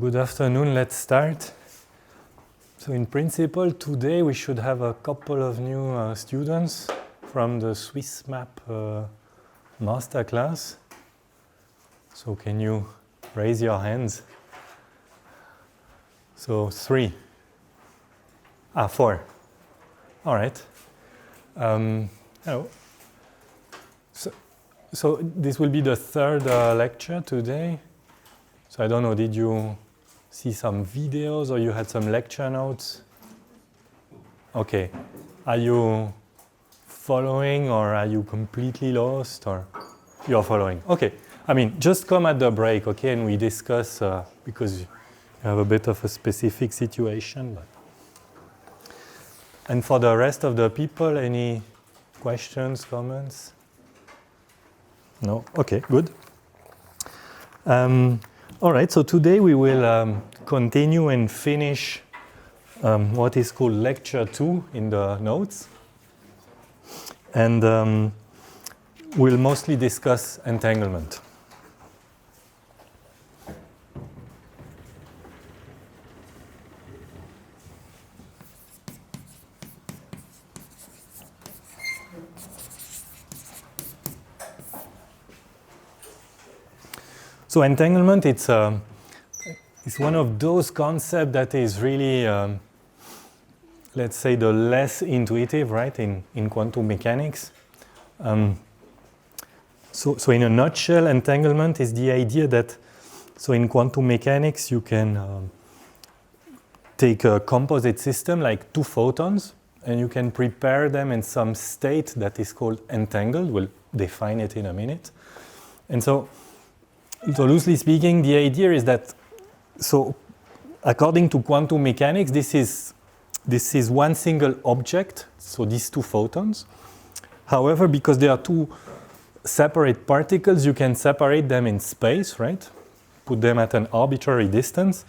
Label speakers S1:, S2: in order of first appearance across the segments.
S1: Good afternoon, let's start. So in principle, today we should have a couple of new students from the SwissMAP masterclass. So can you raise your hands? So 3. 4. All right. Hello. So this will be the third lecture today. So I don't know, did you see some videos or you had some lecture notes? Okay. Are you following or are you completely lost or you're following? Okay. I mean, just come at the break, okay, and we discuss because you have a bit of a specific situation. And for the rest of the people, any questions, comments? No? Okay, good. All right, so today we will continue and finish what is called Lecture 2 in the notes. And we'll mostly discuss entanglement. So entanglement, it's one of those concepts that is really, let's say, the less intuitive, right, in quantum mechanics. So in a nutshell, entanglement is the idea that, so in quantum mechanics, you can take a composite system like 2 photons, and you can prepare them in some state that is called entangled. We'll define it in a minute. And so loosely speaking, the idea is that, so according to quantum mechanics, this is one single object, so these 2 photons. However, because they are 2 separate particles, you can separate them in space, right? Put them at an arbitrary distance.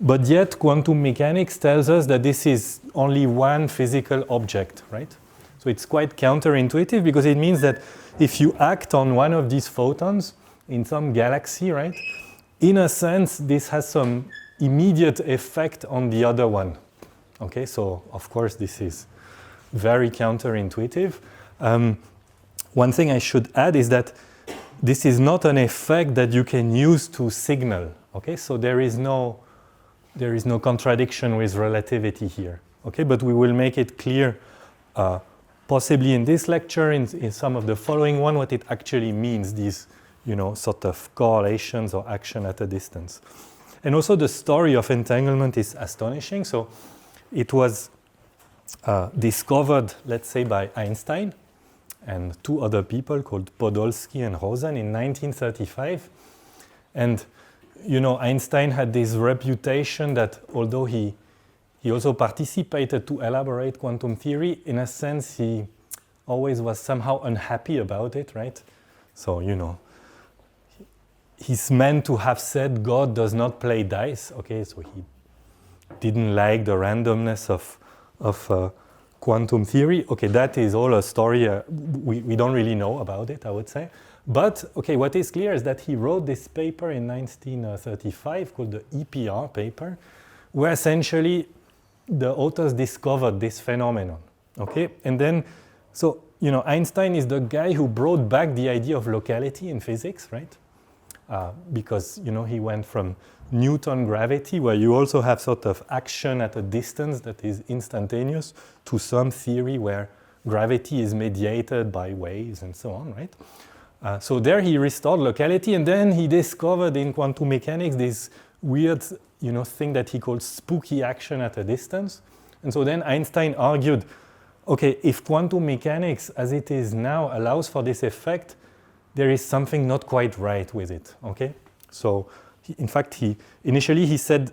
S1: But yet, quantum mechanics tells us that this is only one physical object, right? So it's quite counterintuitive because it means that if you act on one of these photons, in some galaxy, right? In a sense, this has some immediate effect on the other one. Okay, so of course this is very counterintuitive. One thing I should add is that this is not an effect that you can use to signal. Okay, so there is no contradiction with relativity here. Okay, but we will make it clear, possibly in this lecture, in some of the following one, what it actually means. These sort of correlations or action at a distance. And also the story of entanglement is astonishing. So it was discovered, let's say, by Einstein and 2 other people called Podolsky and Rosen in 1935. And, Einstein had this reputation that although he also participated to elaborate quantum theory, in a sense, he always was somehow unhappy about it, right? So, he's meant to have said God does not play dice, okay, so he didn't like the randomness of quantum theory. Okay, that is all a story, we don't really know about it, I would say. But, okay, what is clear is that he wrote this paper in 1935 called the EPR paper, where essentially the authors discovered this phenomenon, okay? And then, so, Einstein is the guy who brought back the idea of locality in physics, right? Because he went from Newton gravity, where you also have sort of action at a distance that is instantaneous, to some theory where gravity is mediated by waves and so on, right? So there he restored locality, and then he discovered in quantum mechanics this weird, thing that he called spooky action at a distance. And so then Einstein argued, okay, if quantum mechanics as it is now allows for this effect, there is something not quite right with it, okay? So, in fact, initially he said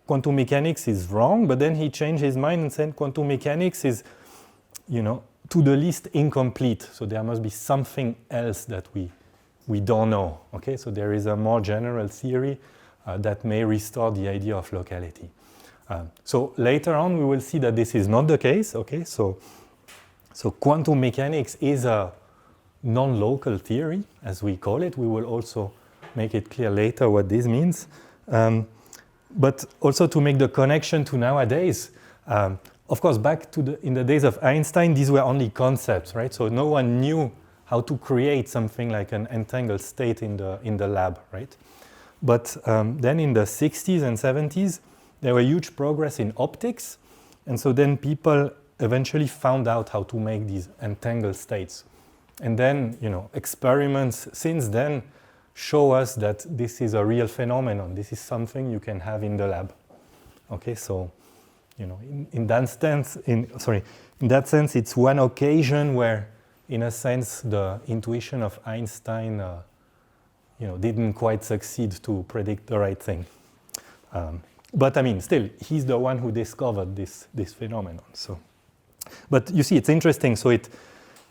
S1: quantum mechanics is wrong, but then he changed his mind and said quantum mechanics is, to the least incomplete. So there must be something else that we don't know, okay? So there is a more general theory that may restore the idea of locality. So later on we will see that this is not the case, okay? So quantum mechanics is a non-local theory, as we call it. We will also make it clear later what this means. but also to make the connection to nowadays. Of course, back to in the days of Einstein, these were only concepts, right? So no one knew how to create something like an entangled state in the lab, right? But then in the 60s and 70s, there were huge progress in optics, and so then people eventually found out how to make these entangled states. And then, experiments since then show us that this is a real phenomenon. This is something you can have in the lab. Okay, so in that sense, it's one occasion where, in a sense, the intuition of Einstein, didn't quite succeed to predict the right thing. But I mean, still, he's the one who discovered this phenomenon. So, but you see, it's interesting. So it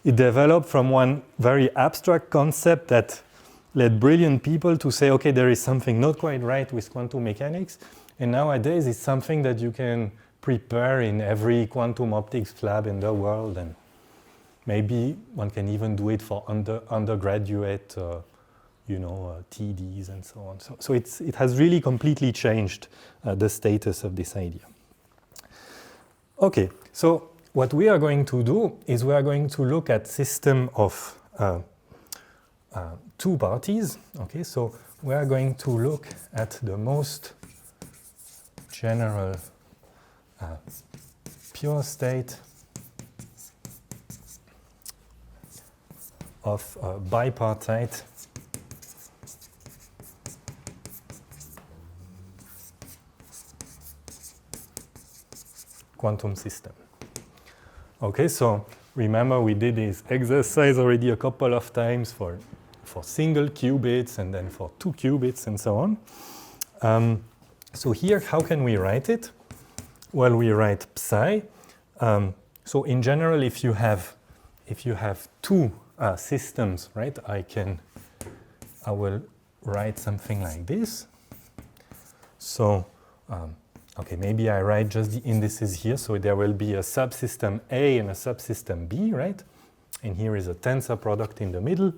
S1: developed from one very abstract concept that led brilliant people to say, okay, there is something not quite right with quantum mechanics, and nowadays it's something that you can prepare in every quantum optics lab in the world, and maybe one can even do it for undergraduate, TDs and so on. So it has really completely changed the status of this idea. Okay, so what we are going to do is we are going to look at system of two parties. Okay, so we are going to look at the most general pure state of bipartite quantum system. Okay, so remember we did this exercise already a couple of times for single qubits and then for 2 qubits and so on. So here, how can we write it? Well, we write psi. So in general, if you have two systems, right? I will write something like this. So, okay, maybe I write just the indices here. So there will be a subsystem A and a subsystem B, right? And here is a tensor product in the middle.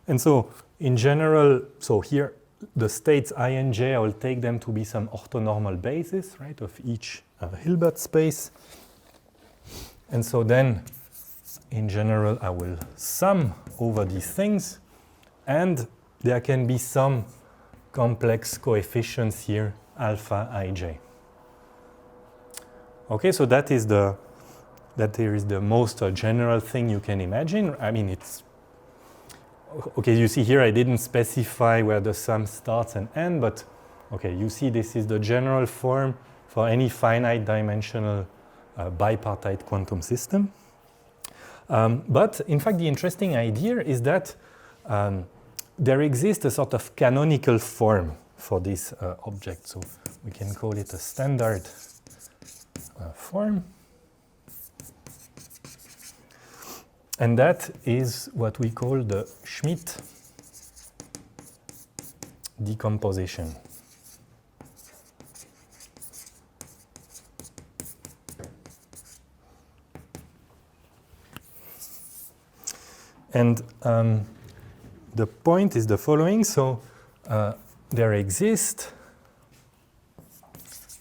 S1: And so in general, so here the states I and J, I will take them to be some orthonormal basis, right, of each Hilbert space. And so then, in general, I will sum over these things, and there can be some complex coefficients here, alpha ij. Okay, so that is the most general thing you can imagine. I mean, it's okay. You see here, I didn't specify where the sum starts and ends, but okay, you see this is the general form for any finite dimensional bipartite quantum system. But in fact, the interesting idea is that there exists a sort of canonical form for this object. So we can call it a standard form. And that is what we call the Schmidt decomposition. And the point is the following. So there exists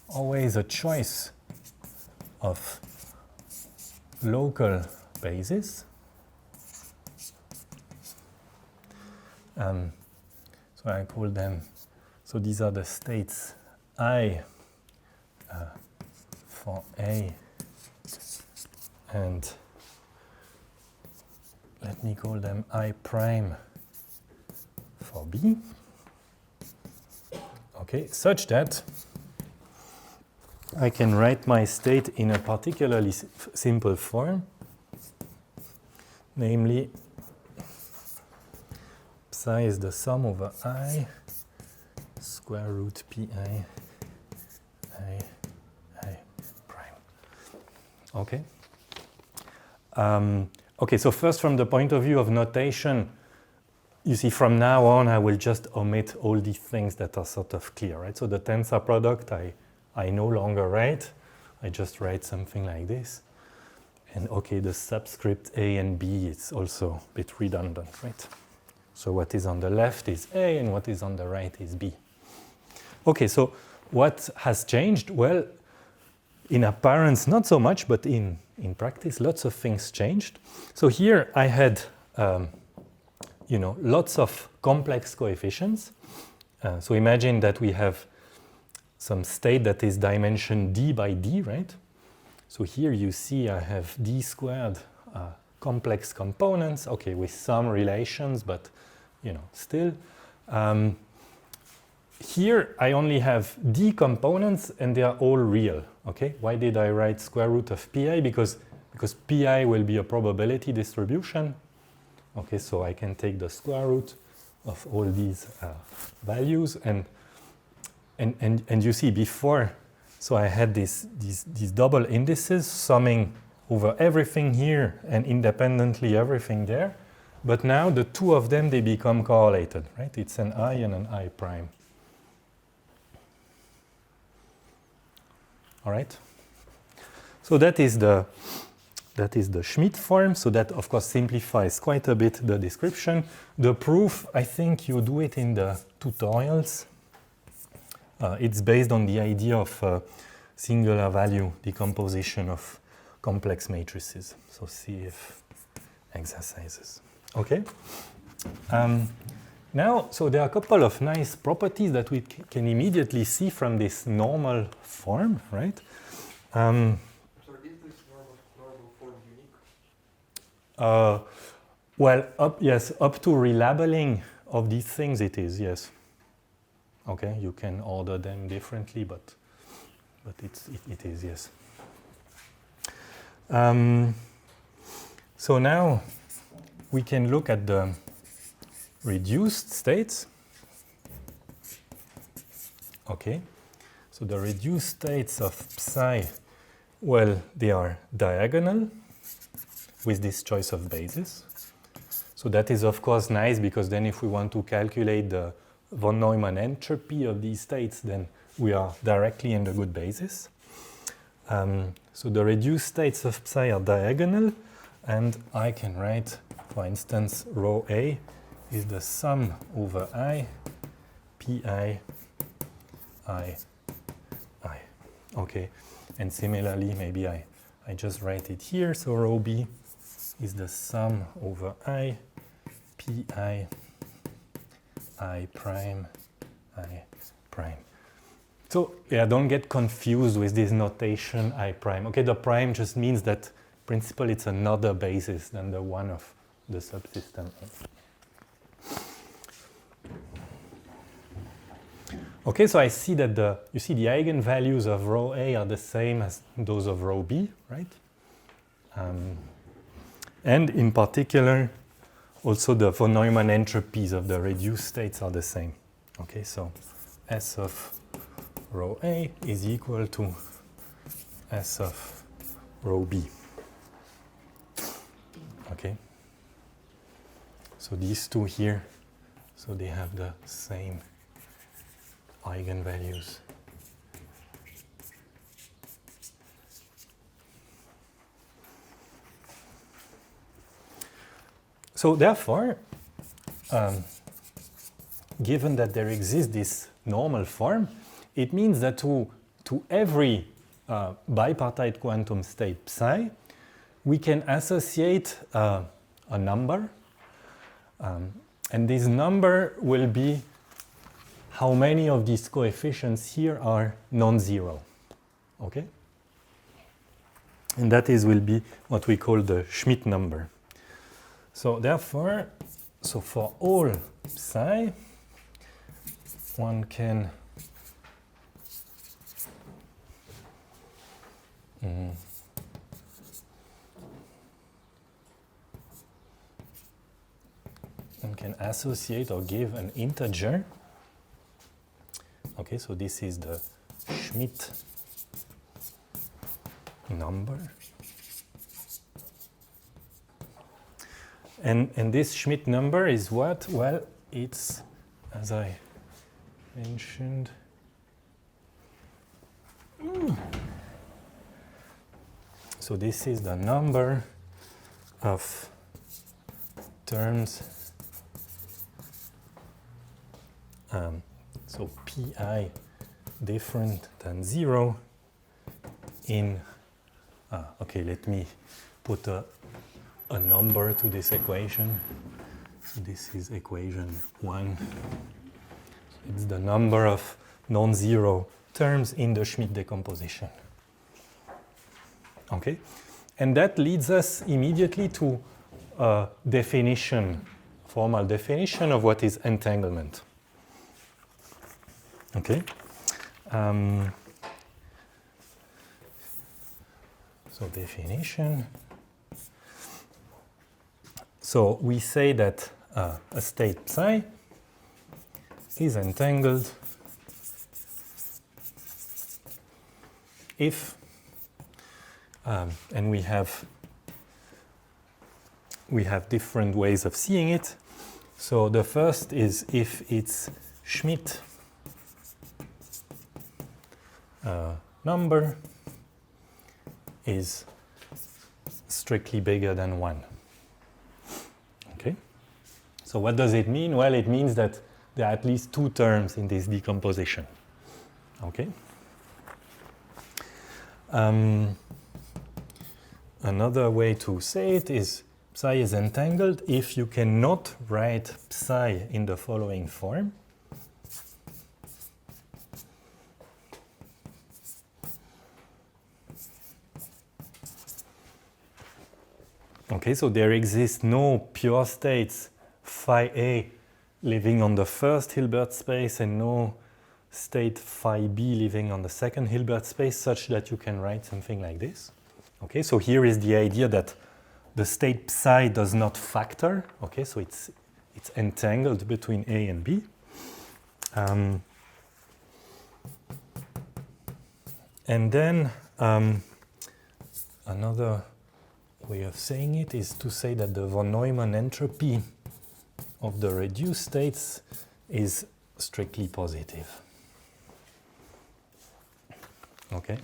S1: always a choice of local bases. So I call them, so these are the states I for A, and let me call them I prime for B. Okay, such that I can write my state in a particularly simple form, namely psi is the sum over I square root pi I prime. Okay. Okay, so first from the point of view of notation, you see from now on I will just omit all these things that are sort of clear, right? So the tensor product I no longer write, I just write something like this. And okay, the subscript A and B, it's also a bit redundant, right? So what is on the left is A and what is on the right is B. Okay, so what has changed? Well, in appearance, not so much, but in practice, lots of things changed. So here I had, lots of complex coefficients. So imagine that we have some state that is dimension d by d, right? So here you see I have d squared complex components, okay, with some relations, but still. Here I only have d components and they are all real, okay? Why did I write square root of pi? Because pi will be a probability distribution. Okay, so I can take the square root of all these values and you see before, so I had these double indices summing over everything here and independently everything there. But now the two of them, they become correlated, right? It's an I and an I prime. All right. So that is the Schmidt form. So that of course simplifies quite a bit the description. The proof, I think you do it in the tutorials. It's based on the idea of singular value decomposition of complex matrices. So CF exercises. Okay. Now, so there are a couple of nice properties that we can immediately see from this normal form, right?
S2: So is this normal form unique?
S1: Well, up to relabeling of these things it is, yes. Okay, you can order them differently, but it is, yes. So now we can look at the reduced states. Okay, so the reduced states of psi, well, they are diagonal with this choice of basis. So that is of course nice, because then if we want to calculate the von Neumann entropy of these states, then we are directly in the good basis. So the reduced states of psi are diagonal, and I can write, for instance, rho A is the sum over I, pi, I. Okay, and similarly, maybe I just write it here. So rho B is the sum over I, pi, I prime, I prime. So yeah, don't get confused with this notation I prime. Okay, the prime just means that in principle it's another basis than the one of the subsystem. Okay, so I see that the eigenvalues of rho A are the same as those of rho B, right? And in particular, also the von Neumann entropies of the reduced states are the same. Okay, so S of rho A is equal to S of rho B. Okay, so these two here, so they have the same eigenvalues. So therefore, given that there exists this normal form, it means that to every bipartite quantum state psi, we can associate a number, and this number will be how many of these coefficients here are non-zero, okay? And that will be what we call the Schmidt number. So therefore, so for all psi, one can associate or give an integer. Okay, so this is the Schmidt number. And this Schmidt number is what? Well, it's, as I mentioned, so this is the number of terms, so pi different than 0 in, okay, let me put a number to this equation. So this is equation 1. It's the number of non-zero terms in the Schmidt decomposition. Okay, and that leads us immediately to a definition, formal definition of what is entanglement. Okay, so definition. So we say that a state psi is entangled if, and we have different ways of seeing it. So the first is if its Schmidt number is strictly bigger than 1. Okay. So what does it mean? Well, it means that there are at least 2 terms in this decomposition. Okay. Another way to say it is psi is entangled if you cannot write psi in the following form. Okay, so there exists no pure states phi A living on the first Hilbert space and no state phi B living on the second Hilbert space such that you can write something like this. Okay, so here is the idea that the state psi does not factor. Okay, so it's entangled between A and B. And then another way of saying it is to say that the von Neumann entropy of the reduced states is strictly positive. Okay.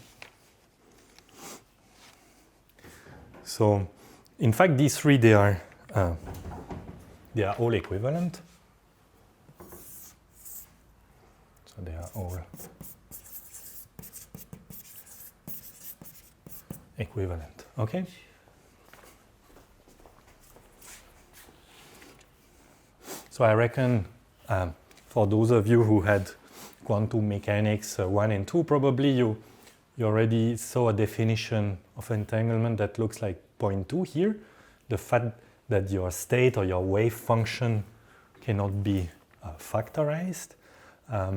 S1: So, in fact, these three they are all equivalent. So they are all equivalent. Okay. So I reckon for those of you who had quantum mechanics 1 and 2, probably you already saw a definition of entanglement that looks like point 2 here. The fact that your state or your wave function cannot be factorized. I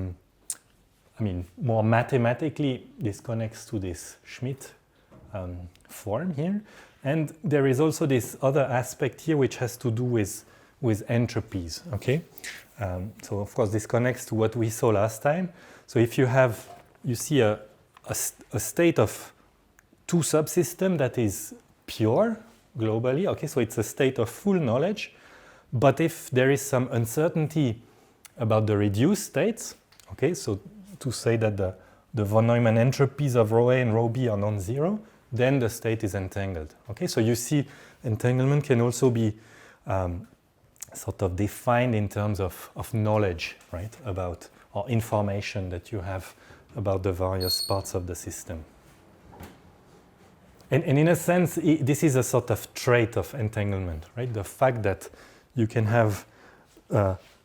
S1: mean, more mathematically, this connects to this Schmidt form here. And there is also this other aspect here which has to do with entropies, okay? So of course this connects to what we saw last time. So if you see a state of 2 subsystems that is pure globally, okay, so it's a state of full knowledge, but if there is some uncertainty about the reduced states, okay, so to say that the von Neumann entropies of rho A and rho B are non-zero, then the state is entangled, okay? So you see entanglement can also be sort of defined in terms of knowledge, right, about, or information that you have about the various parts of the system. And in a sense, this is a sort of trait of entanglement, right? The fact that you can have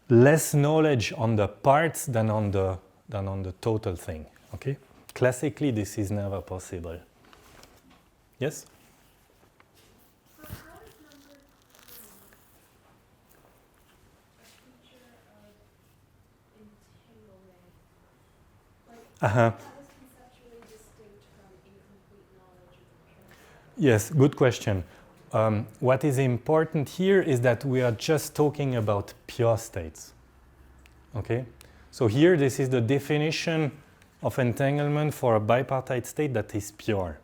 S1: less knowledge on the parts than on the total thing, okay? Classically, this is never possible. Yes? Yes, good question. What is important here is that we are just talking about pure states. Okay? So here, this is the definition of entanglement for a bipartite state that is pure.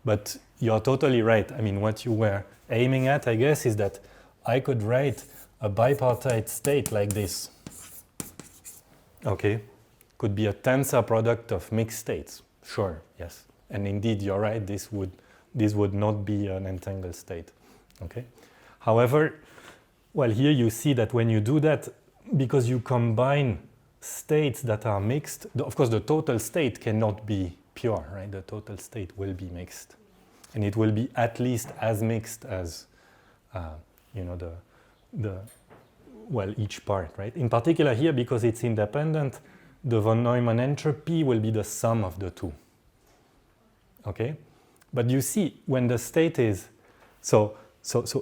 S1: But you're totally right. I mean, what you were aiming at, I guess, is that I could write a bipartite state like this. Okay? Could be a tensor product of mixed states. Sure, yes. And indeed, you're right, this would not be an entangled state. Okay? However, well, here you see that when you do that, because you combine states that are mixed, of course the total state cannot be pure, right? The total state will be mixed. And it will be at least as mixed as, each part, right? In particular here, because it's independent, the von Neumann entropy will be the sum of the two. Okay? But you see, when the state is, so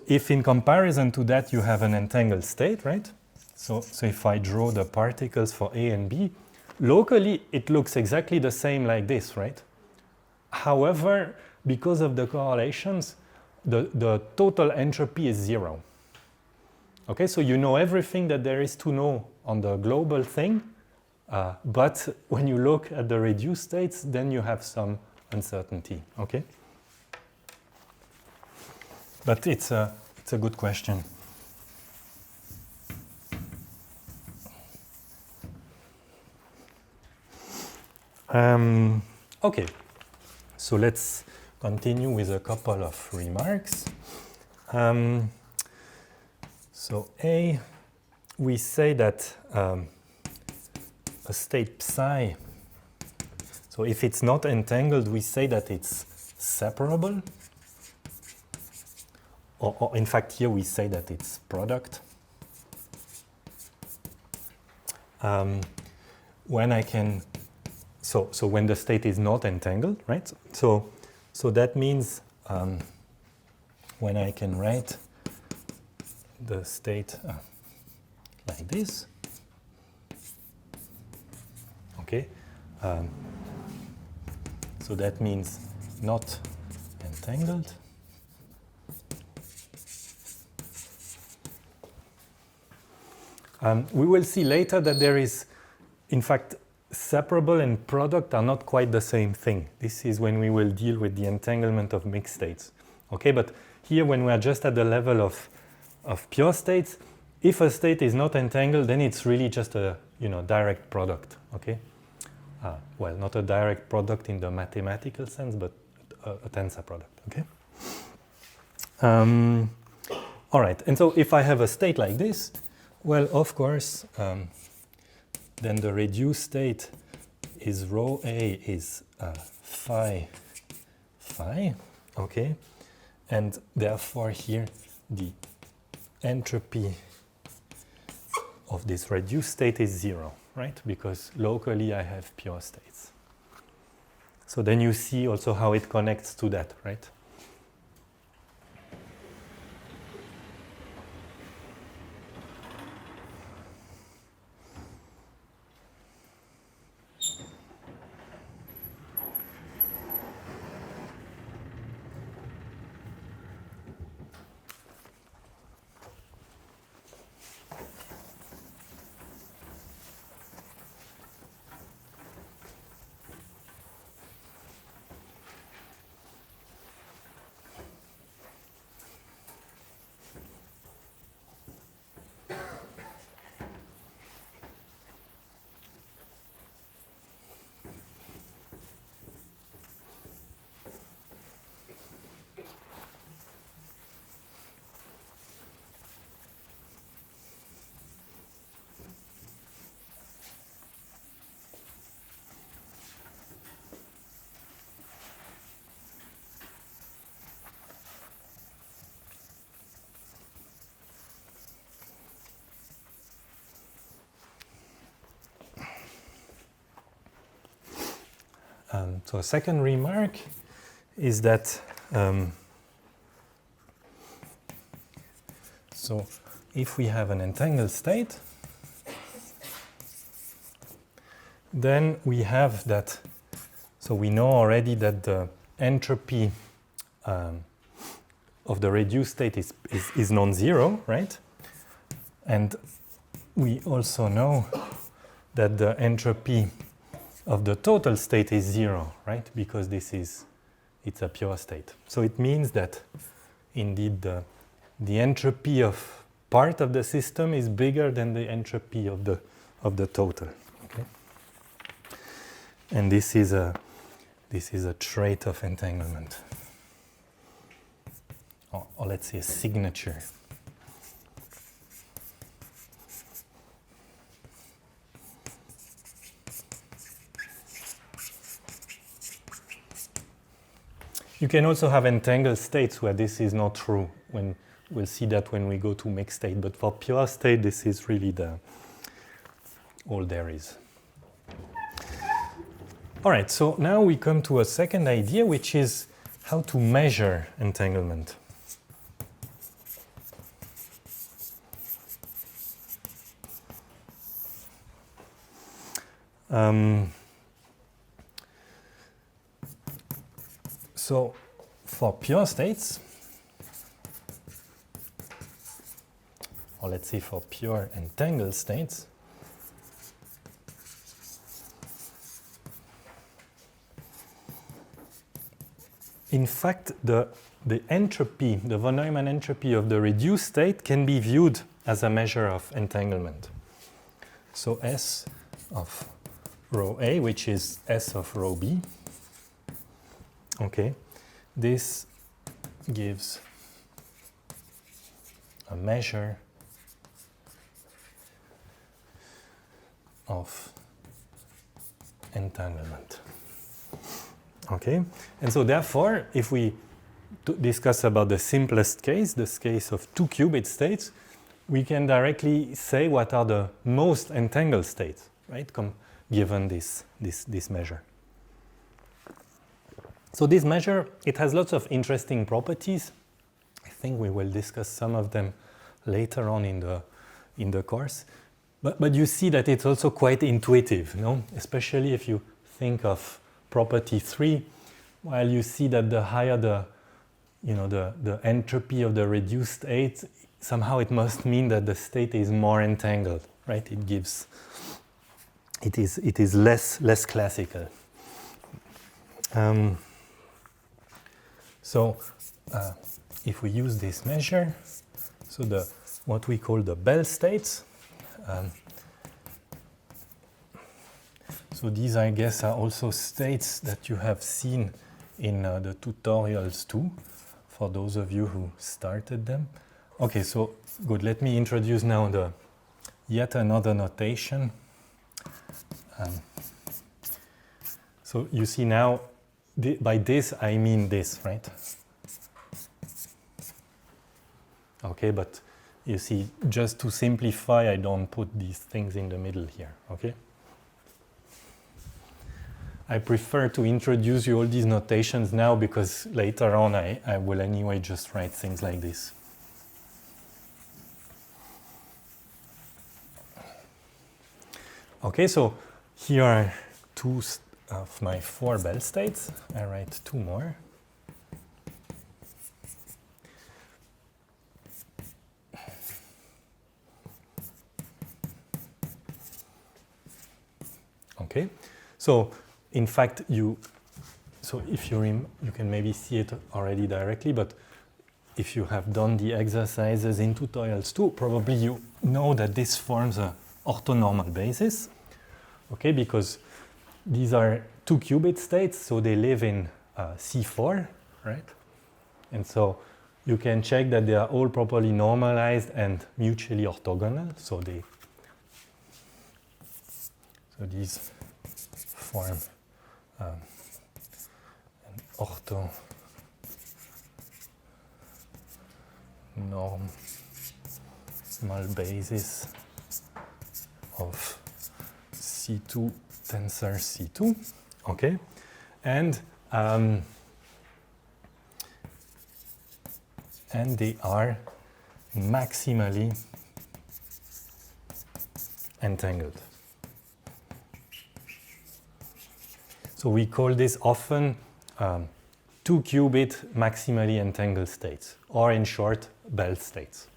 S1: if in comparison to that you have an entangled state, right? So if I draw the particles for A and B, locally it looks exactly the same like this, right? However, because of the correlations, the total entropy is 0. Okay, so you know everything that there is to know on the global thing, but when you look at the reduced states, then you have some uncertainty. Okay, but it's a good question. Okay, so let's continue with a couple of remarks. So A, we say that a state psi, so if it's not entangled, we say that it's separable. Or in fact, here we say that it's product. When I can, so when the state is not entangled, right? So that means when I can write the state like this, okay? So that means not entangled. We will see later that there is, in fact, separable and product are not quite the same thing. This is when we will deal with the entanglement of mixed states. Okay, but here when we are just at the level of pure states, if a state is not entangled, then it's really just a direct product. Okay, well, not a direct product in the mathematical sense, but a tensor product. Okay. All right, and so if I have a state like this, well, of course, then the reduced state is rho A is phi, okay, and therefore here the entropy of this reduced state is 0, right? Because locally I have pure states. So then you see also how it connects to that, right? So a second remark is that so if we have an entangled state, then we have that, so we know already that the entropy of the reduced state is non-zero, right? And we also know that the entropy of the total state is 0, right? Because it's a pure state. So it means that indeed the entropy of part of the system is bigger than the entropy of the total. Okay? And this is a trait of entanglement, or let's say a signature. You can also have entangled states where this is not true. When we'll see that when we go to mixed state. But for pure state, this is really all there is. All right, so now we come to a second idea, which is how to measure entanglement. So for pure states, or let's say for pure entangled states, in fact, the entropy, the von Neumann entropy of the reduced state can be viewed as a measure of entanglement. So S of rho A, which is S of rho B, okay, this gives a measure of entanglement. Okay, and so therefore, if we discuss about the simplest case, this case of two qubit states, we can directly say what are the most entangled states, right, given this measure. So this measure, it has lots of interesting properties. I think we will discuss some of them later on in the course. But you see that it's also quite intuitive, no? Especially if you think of property 3, while you see that the higher the entropy of the reduced state, somehow it must mean that the state is more entangled, right? It is less classical. So if we use this measure, so what we call the Bell states. So these, I guess, are also states that you have seen in the tutorials too, for those of you who started them. Okay, so good. Let me introduce now yet another notation. So you see now, by this I mean this, right? Okay, but you see, just to simplify, I don't put these things in the middle here, okay? I prefer to introduce you all these notations now because later on I will anyway just write things like this. Okay, so here are two of my 4 Bell states. I write 2 more. Okay, so in fact, if you can maybe see it already directly, but if you have done the exercises in tutorials too, probably you know that this forms a orthonormal basis, okay, because these are 2 qubit states, so they live in C4, right? And so you can check that they are all properly normalized and mutually orthogonal, so these form an orthonormal basis of C2 tensor C2, okay, and they are maximally entangled. So we call this often 2 qubit maximally entangled states, or in short, Bell states.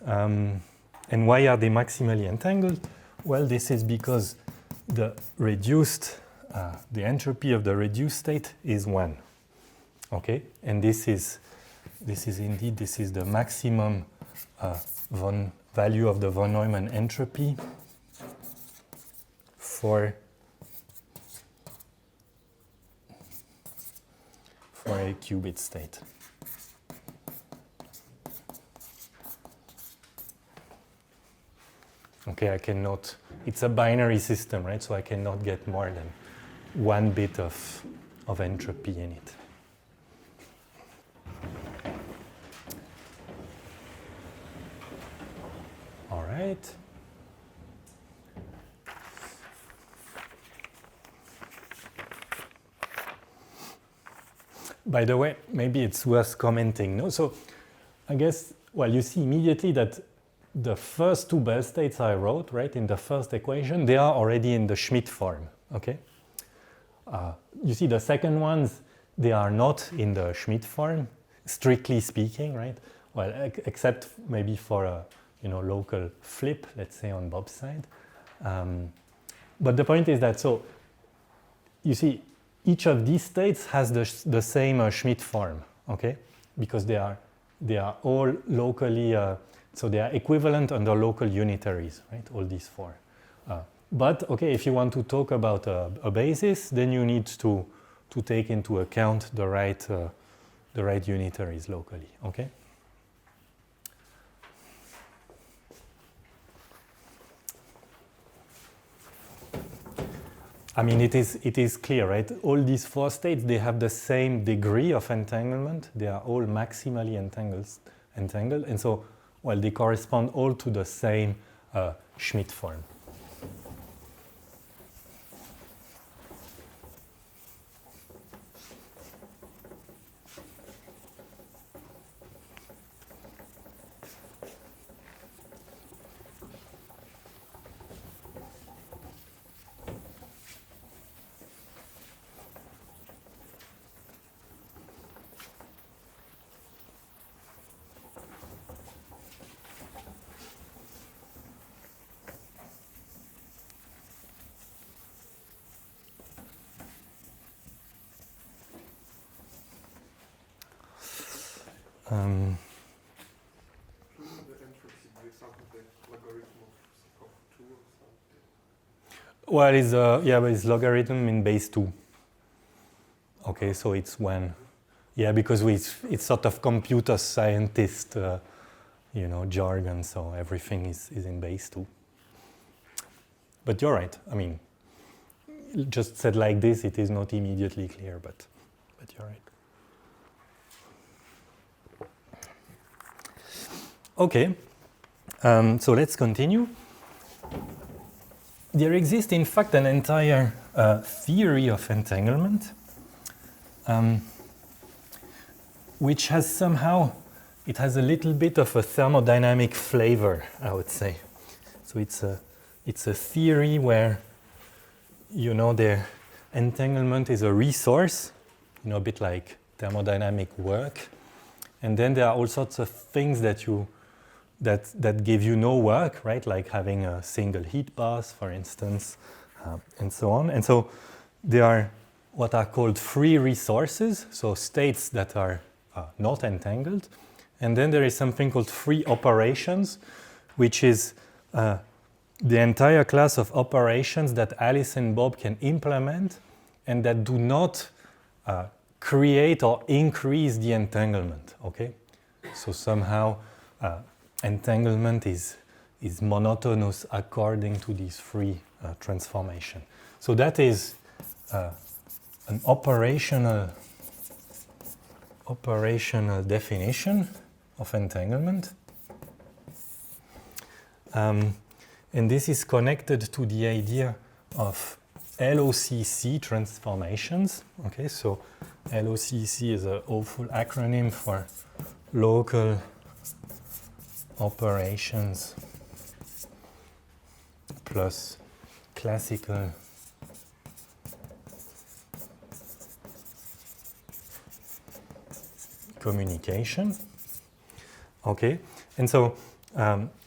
S1: And why are they maximally entangled? Well, this is because the entropy of the reduced state is 1. Okay, and this is the maximum value of the von Neumann entropy for a qubit state. Okay, it's a binary system, right? So I cannot get more than 1 bit of entropy in it. right. By the way, maybe it's worth commenting. No? So I guess, well, you see immediately that the first two Bell states I wrote, right, in the first equation, they are already in the Schmidt form, okay? You see the second ones, they are not in the Schmidt form, strictly speaking, right? Well, except maybe for a, local flip, let's say on Bob's side. But the point is that, so, you see, each of these states has the same Schmidt form, okay? Because they are all locally, so they are equivalent under local unitaries, right? All these four. But okay, if you want to talk about a basis, then you need to take into account the right unitaries locally, okay? I mean, it is clear, right? All these four states, they have the same degree of entanglement. They are all maximally entangled, and so, well, they correspond all to the same Schmidt form.
S2: Shouldn't the entropy be something like logarithm of 2 or something?
S1: Well, it's logarithm in base 2. Okay, so it's when, because it's sort of computer scientist, jargon, so everything is in base 2. But you're right, I mean, just said like this, it is not immediately clear, but you're right. Okay, so let's continue. There exists, in fact, an entire theory of entanglement, which has somehow, it has a little bit of a thermodynamic flavor, I would say. So it's a theory where, the entanglement is a resource, a bit like thermodynamic work, and then there are all sorts of things that give you no work, right? Like having a single heat bath, for instance, and so on. And so there are what are called free resources, so states that are not entangled. And then there is something called free operations, which is the entire class of operations that Alice and Bob can implement and that do not create or increase the entanglement, okay? So somehow entanglement is monotonous according to this free transformation. So that is an operational definition of entanglement. And this is connected to the idea of LOCC transformations. Okay, so LOCC is an awful acronym for local operations plus classical communication. Okay, and so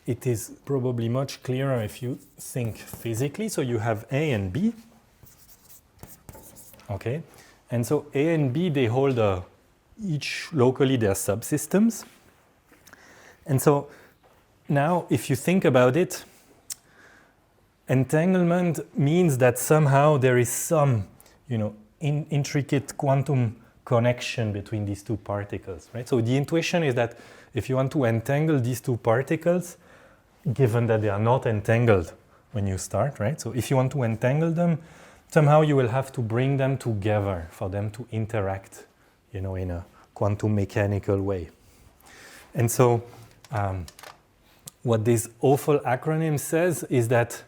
S1: it is probably much clearer if you think physically. So you have A and B. Okay, and so A and B, they hold each locally their subsystems. And so now, if you think about it, entanglement means that somehow there is some, intricate quantum connection between these two particles, right? So the intuition is that if you want to entangle these two particles, given that they are not entangled when you start, right? So if you want to entangle them, somehow you will have to bring them together for them to interact, in a quantum mechanical way. And so what this awful acronym says is that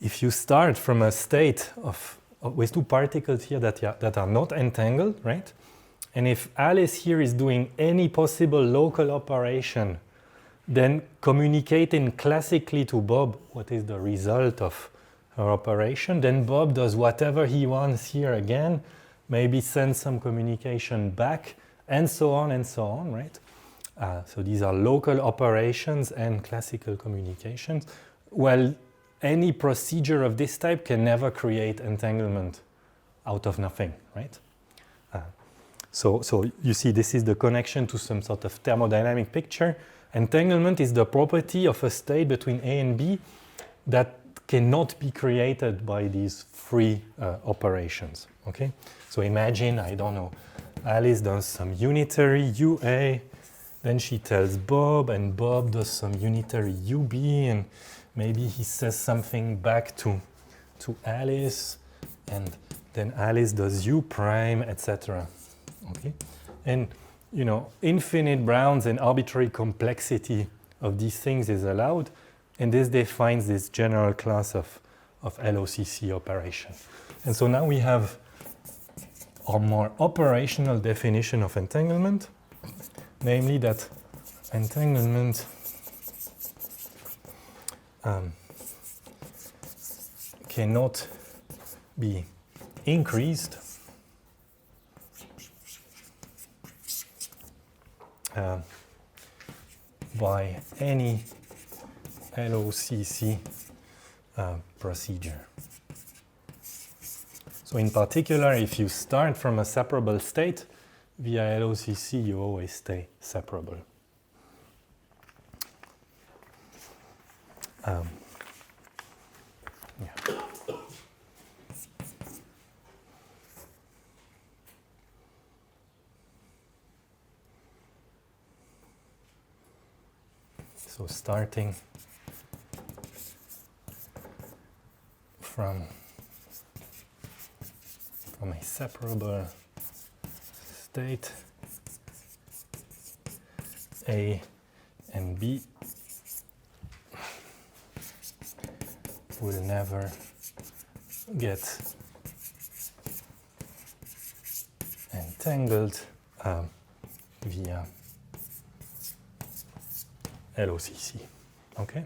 S1: if you start from a state with two particles here that are not entangled, right? And if Alice here is doing any possible local operation, then communicating classically to Bob what is the result of her operation, then Bob does whatever he wants here again, maybe sends some communication back, and so on, right? So these are local operations and classical communications. Well, any procedure of this type can never create entanglement out of nothing, right? So you see this is the connection to some sort of thermodynamic picture. Entanglement is the property of a state between A and B that cannot be created by these free operations, okay? So imagine, I don't know, Alice does some unitary UA, then she tells Bob, and Bob does some unitary UB, and maybe he says something back to Alice, and then Alice does U prime, etc. Okay, and you know, infinite bounds and arbitrary complexity of these things is allowed, and this defines this general class of LOCC operation. And so now we have our more operational definition of entanglement, namely that entanglement cannot be increased by any LOCC procedure. So in particular, if you start from a separable state, via LOCC you always stay separable. Yeah. So starting from a separable state, A and B will never get entangled via LOCC. Okay?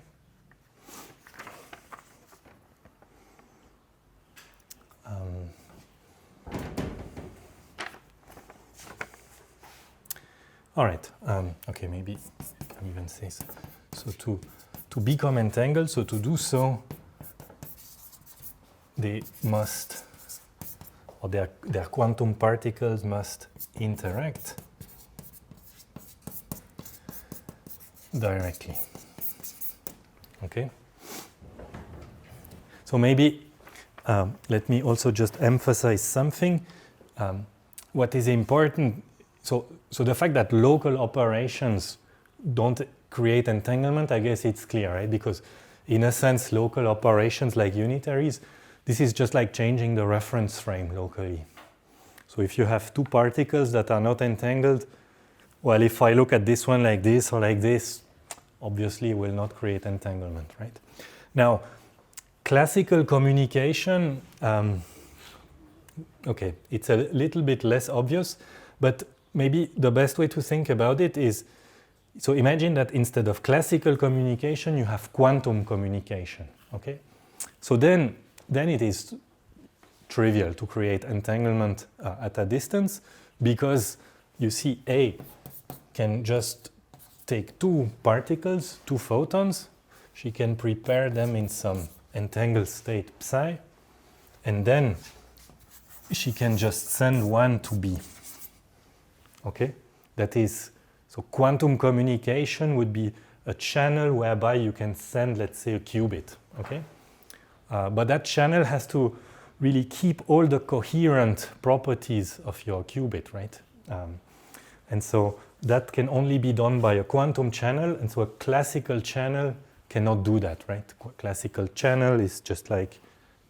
S1: All right. Okay, maybe I can even say so. So to become entangled, so to do so, they must, or their quantum particles must interact directly. Okay? So maybe let me also just emphasize something. What is important, so the fact that local operations don't create entanglement, I guess it's clear, right? Because in a sense, local operations like unitaries, this is just like changing the reference frame locally. So if you have two particles that are not entangled, well, if I look at this one like this or like this, obviously it will not create entanglement, right? Now, classical communication, okay, it's a little bit less obvious, but maybe the best way to think about it is, so imagine that instead of classical communication, you have quantum communication, okay? So then it is trivial to create entanglement at a distance, because you see A can just take two particles, two photons, she can prepare them in some entangled state psi, and then she can just send one to B. Okay? That is, so quantum communication would be a channel whereby you can send, let's say, a qubit. Okay? But that channel has to really keep all the coherent properties of your qubit, right? And so that can only be done by a quantum channel, and so a classical channel cannot do that, right? Classical channel is just like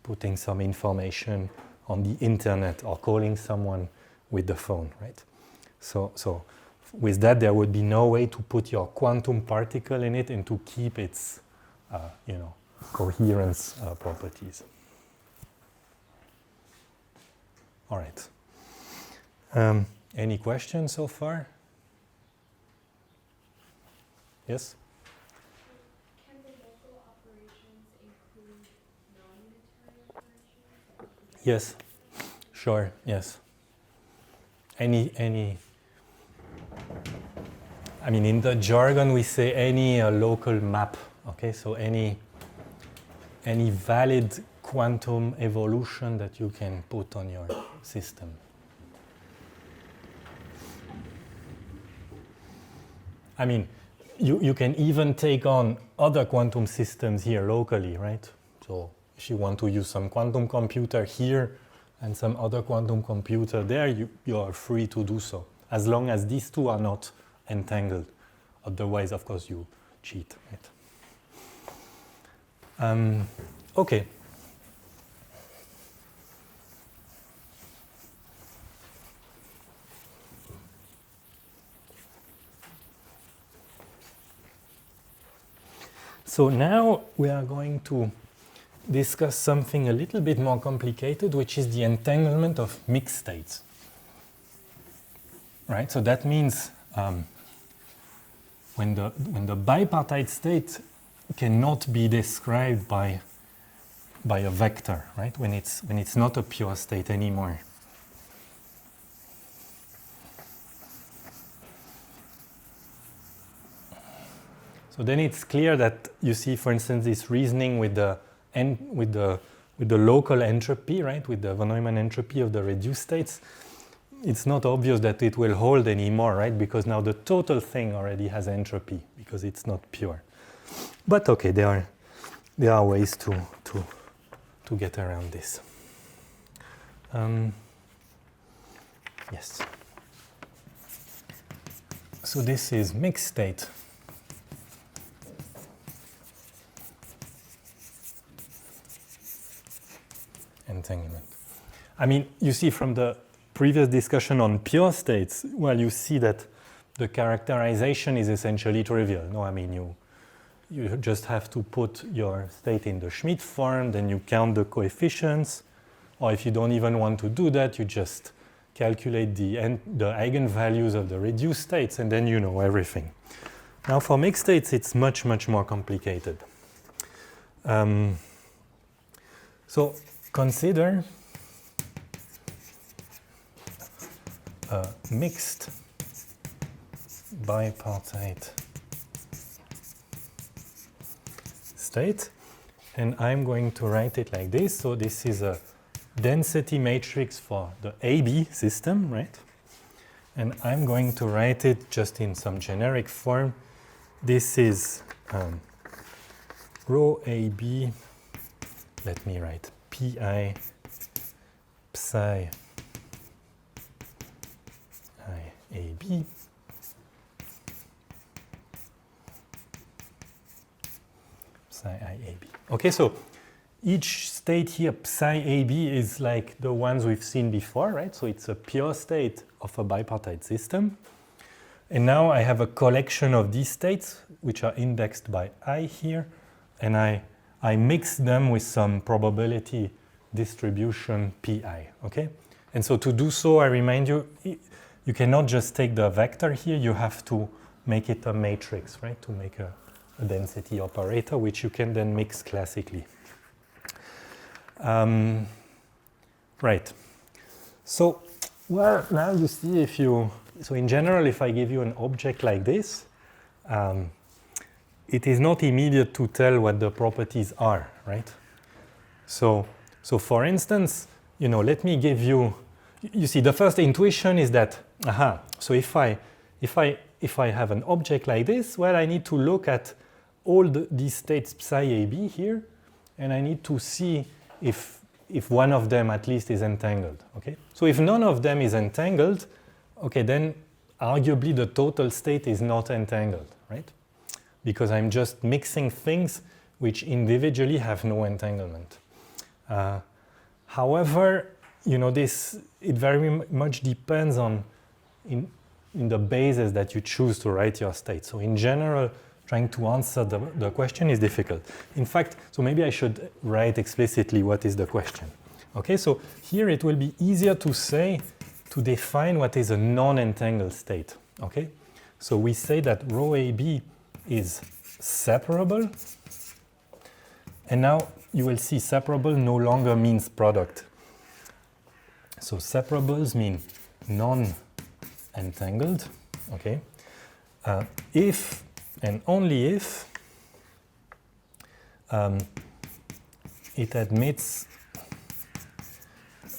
S1: putting some information on the internet or calling someone with the phone, right? So with that, there would be no way to put your quantum particle in it and to keep its, coherence properties. All right. Any questions so far? Yes?
S3: Can the local operations include non-unitary operations?
S1: Yes. Sure. Yes. Any. I mean, in the jargon, we say any local map. Okay, so any valid quantum evolution that you can put on your system. I mean, you can even take on other quantum systems here locally, right? So if you want to use some quantum computer here and some other quantum computer there, you are free to do so, as long as these two are not entangled. Otherwise, of course, you cheat, right? Okay. So now we are going to discuss something a little bit more complicated, which is the entanglement of mixed states. Right, so that means when the bipartite state cannot be described by a vector, right? When it's not a pure state anymore. So then it's clear that you see, for instance, this reasoning with the local entropy, right? With the von Neumann entropy of the reduced states. It's not obvious that it will hold anymore, right? Because now the total thing already has entropy because it's not pure. But okay, there are ways to get around this. Yes. So this is mixed state. Entanglement. I mean, you see from the previous discussion on pure states, well, you see that the characterization is essentially trivial. No, I mean, you just have to put your state in the Schmidt form, then you count the coefficients, or if you don't even want to do that, you just calculate the eigenvalues of the reduced states, and then you know everything. Now, for mixed states, it's much, much more complicated. So consider a mixed bipartite state, and I'm going to write it like this. So this is a density matrix for the AB system, right? And I'm going to write it just in some generic form. This is rho AB. Let me write pi psi I AB psi I AB. Okay, so each state here, psi AB, is like the ones we've seen before, right? So it's a pure state of a bipartite system. And now I have a collection of these states, which are indexed by I here, and I mix them with some probability distribution pi, okay? And so to do so, I remind you, you cannot just take the vector here, you have to make it a matrix, right? To make a density operator, which you can then mix classically. Right. So, well, now you see so in general, if I give you an object like this, it is not immediate to tell what the properties are, right? So for instance, let me give you see, the first intuition is that, so if I have an object like this, well, I need to look at all these states psi AB here, and I need to see if one of them at least is entangled, okay? So if none of them is entangled, okay, then arguably the total state is not entangled, right? Because I'm just mixing things which individually have no entanglement. However, it very much depends on in the basis that you choose to write your state. So in general, trying to answer the question is difficult. In fact, so maybe I should write explicitly what is the question. Okay, so here it will be easier to say, to define what is a non-entangled state. Okay, so we say that rho AB is separable, and now you will see separable no longer means product. So separables mean non-entangled, okay, if and only if it admits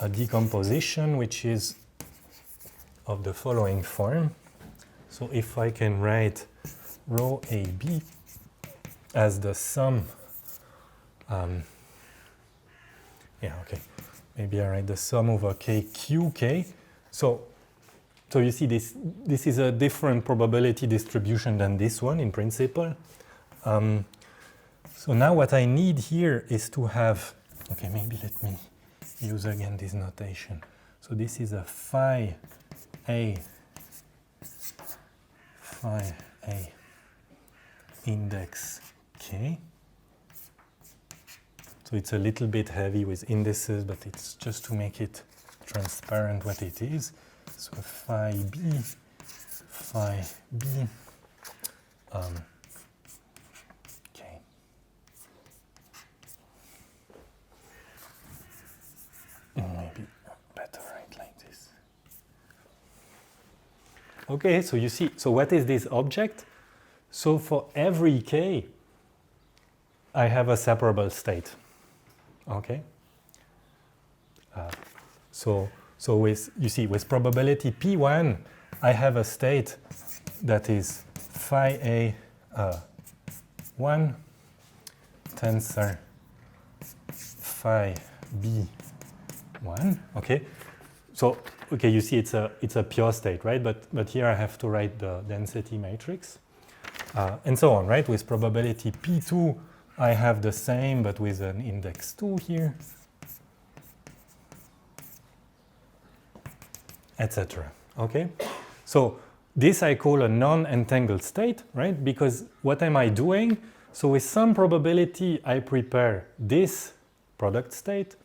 S1: a decomposition which is of the following form. So if I can write rho AB as the sum, maybe I write the sum over KQK. So you see this is a different probability distribution than this one in principle. So now what I need here is to have, okay, maybe let me use again this notation. So this is a phi A index K. So it's a little bit heavy with indices, but it's just to make it transparent what it is. So phi B, okay. Maybe better write like this. Okay, so you see, so what is this object? So for every K, I have a separable state. Okay. So with, you see, with probability P1, I have a state that is phi A 1 tensor phi B 1. Okay. So okay, you see it's a pure state, right? But here I have to write the density matrix, and so on, right? With probability P2, I have the same, but with an index 2 here, etc. Okay? So this I call a non-entangled state, right? Because what am I doing? So with some probability, I prepare this product state.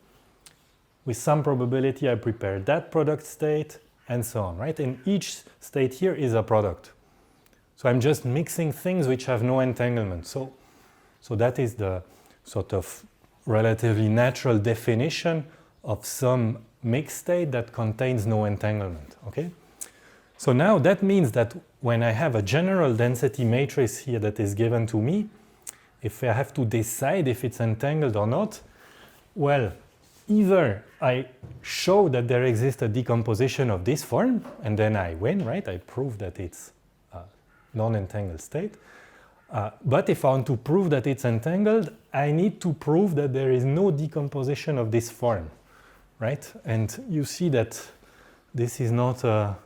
S1: With some probability, I prepare that product state, and so on, right? And each state here is a product. So I'm just mixing things which have no entanglement. So that is the sort of relatively natural definition of some mixed state that contains no entanglement, okay? So now that means that when I have a general density matrix here that is given to me, if I have to decide if it's entangled or not, well, either I show that there exists a decomposition of this form, and then I win, right? I prove that it's a non-entangled state. But if I want to prove that it's entangled, I need to prove that there is no decomposition of this form, right? And you see that this is not a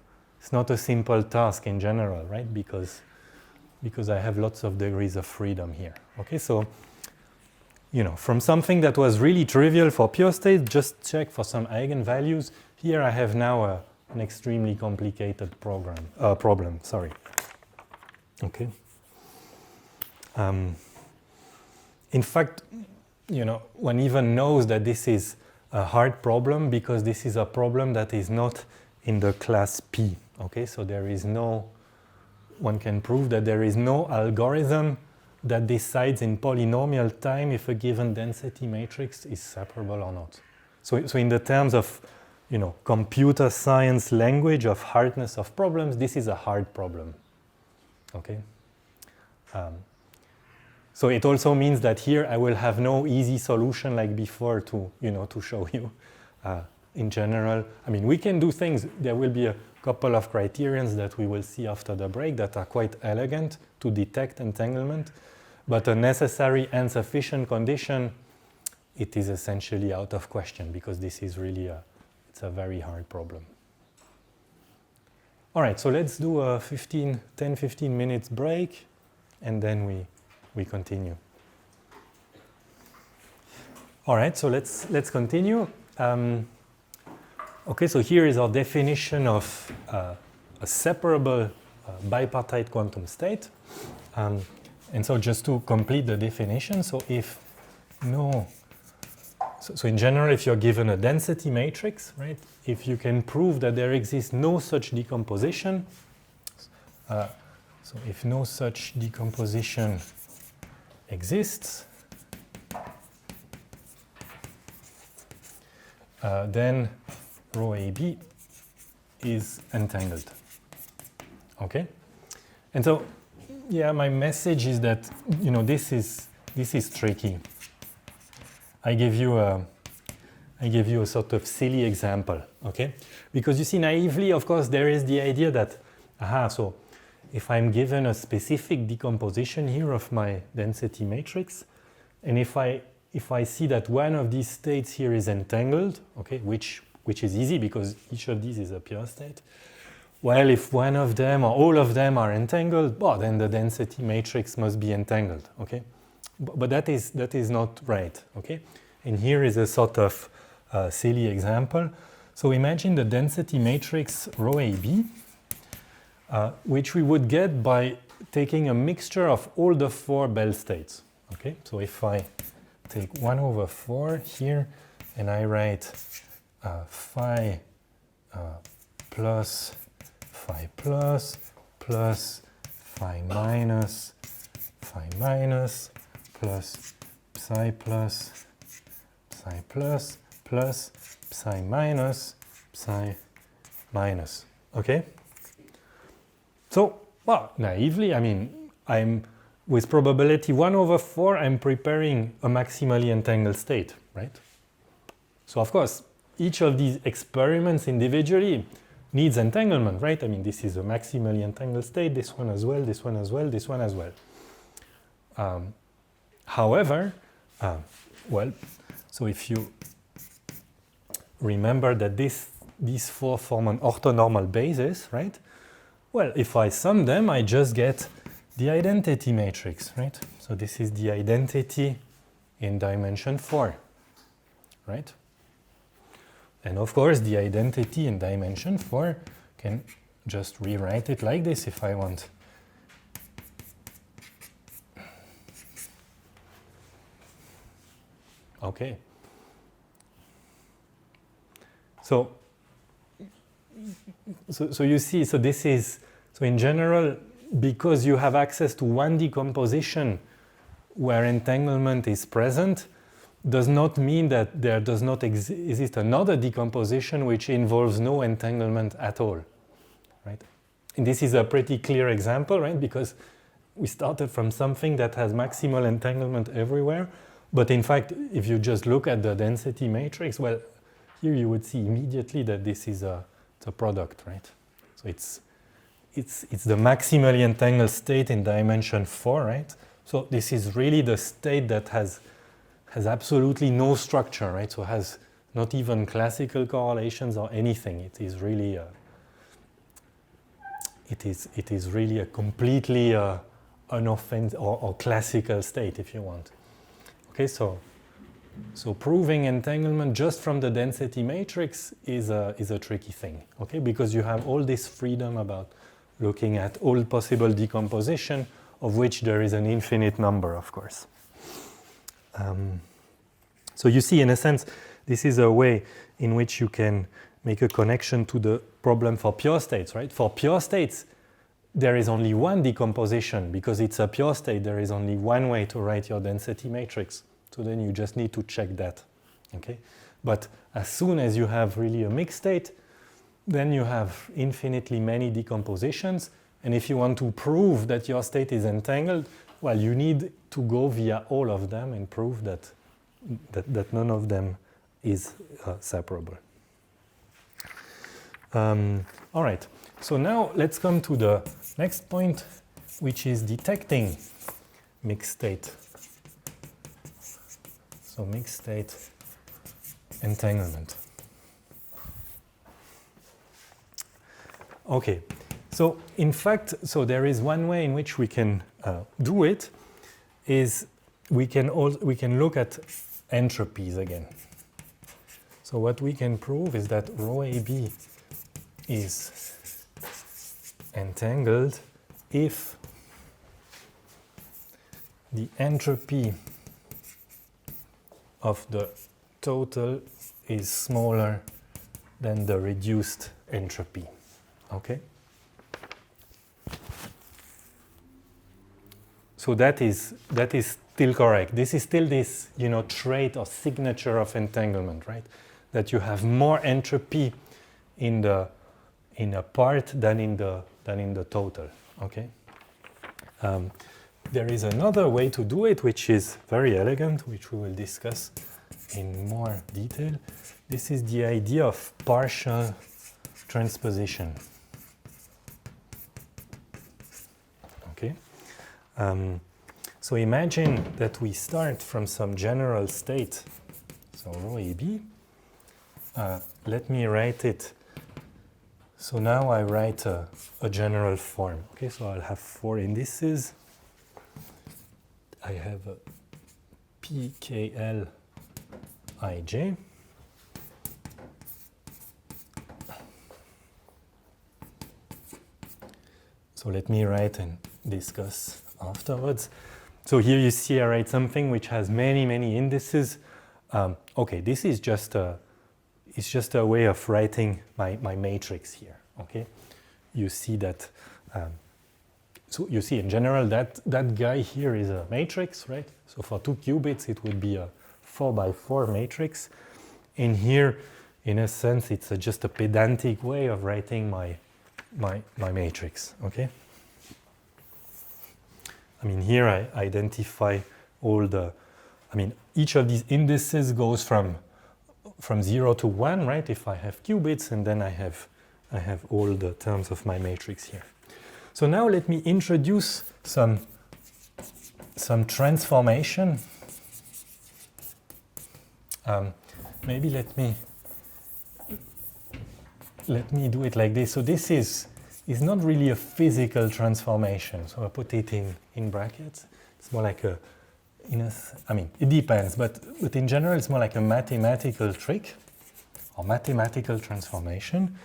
S1: simple task in general, right? Because I have lots of degrees of freedom here. Okay, so you know, from something that was really trivial for pure state, just check for some eigenvalues. Here I have now an extremely complicated problem. Sorry. Okay. In fact, you know, one even knows that this is a hard problem because this is a problem that is not in the class P. Okay, so there is no, one can prove that there is no algorithm that decides in polynomial time if a given density matrix is separable or not. So in the terms of, you know, computer science language of hardness of problems, this is a hard problem. Okay. So it also means that here I will have no easy solution like before to, you know, to show you. In general, I mean, we can do things. There will be a couple of criterions that we will see after the break that are quite elegant to detect entanglement. But a necessary and sufficient condition, it is essentially out of question because this is really it's a very hard problem. All right, so let's do a 10-15 minutes break and then we continue. All right, so let's continue. Okay, so here is our definition of a separable bipartite quantum state. And so just to complete the definition, so if no, so in general, if you're given a density matrix, right, if you can prove that there exists no such decomposition, so if no such decomposition exists, then rho AB is entangled. Okay? And so, yeah, my message is that, you know, this is tricky. I give you a sort of silly example, okay? Because you see, naively, of course, there is the idea that, so if I'm given a specific decomposition here of my density matrix, and if I see that one of these states here is entangled, okay, which is easy because each of these is a pure state. Well, if one of them or all of them are entangled, well, then the density matrix must be entangled, okay? But that is not right, okay? And here is a sort of silly example. So imagine the density matrix rho AB, which we would get by taking a mixture of all the 4 Bell states, okay? So if I take 1 over 4 here, and I write phi plus phi plus plus phi minus plus psi plus psi plus plus psi minus, okay? So, well, naively, I mean, I'm with probability 1 over 4, I'm preparing a maximally entangled state, right? So, of course, each of these experiments individually needs entanglement, right? I mean, this is a maximally entangled state, this one as well, this one as well, this one as well. However, well, so if you remember that these 4 form an orthonormal basis, right? Well, if I sum them, I just get the identity matrix, right? So this is the identity in dimension 4, right? And of course, the identity in dimension 4 can just rewrite it like this if I want. Okay. So you see, so this is, so in general, because you have access to one decomposition where entanglement is present, does not mean that there does not exist another decomposition which involves no entanglement at all, right? And this is a pretty clear example, right? Because we started from something that has maximal entanglement everywhere, but in fact, if you just look at the density matrix, well, here you would see immediately that this is a product, right? So it's the maximally entangled state in dimension 4, right? So this is really the state that has absolutely no structure, right? So has not even classical correlations or anything. It is really a completely unoffensive or classical state, if you want. Okay, so proving entanglement just from the density matrix is a tricky thing, okay? Because you have all this freedom about looking at all possible decomposition, of which there is an infinite number, of course. So you see, in a sense, this is a way in which you can make a connection to the problem for pure states, right? For pure states, there is only one decomposition. Because it's a pure state, there is only one way to write your density matrix. So then you just need to check that, okay? But as soon as you have really a mixed state, then you have infinitely many decompositions. And if you want to prove that your state is entangled, well, you need to go via all of them and prove that none of them is separable. All right, so now let's come to the next point, which is detecting mixed state. So mixed state entanglement. Okay, so in fact, so there is one way in which we can do it, is we can look at entropies again. So what we can prove is that rho AB is entangled if the entropy of the total is smaller than the reduced entropy. Okay? So that is still correct. This is still this, trait or signature of entanglement, right? That you have more entropy in a part than in the total. Okay. There is another way to do it, which is very elegant, which we will discuss in more detail. This is the idea of partial transposition. Okay. So imagine that we start from some general state, so rho AB. Let me write it. So now I write a general form. Okay, so I'll have 4 indices. I have a PKL IJ. So let me write and discuss afterwards. So here you see I write something which has many indices. Okay, this is just a way of writing my matrix here. Okay, you see that. So you see in general that guy here is a matrix, right? So for 2 qubits it would be a 4x4 matrix. And here, in a sense, it's just a pedantic way of writing my matrix. Okay. I mean, here I identify all the. I mean, each of these indices goes from 0 to 1, right? If I have qubits, and then I have all the terms of my matrix here. So now let me introduce some transformation. Maybe let me do it like this. So this is not really a physical transformation. So I put it in brackets. It's more like I mean, it depends, but in general, it's more like a mathematical trick or mathematical transformation,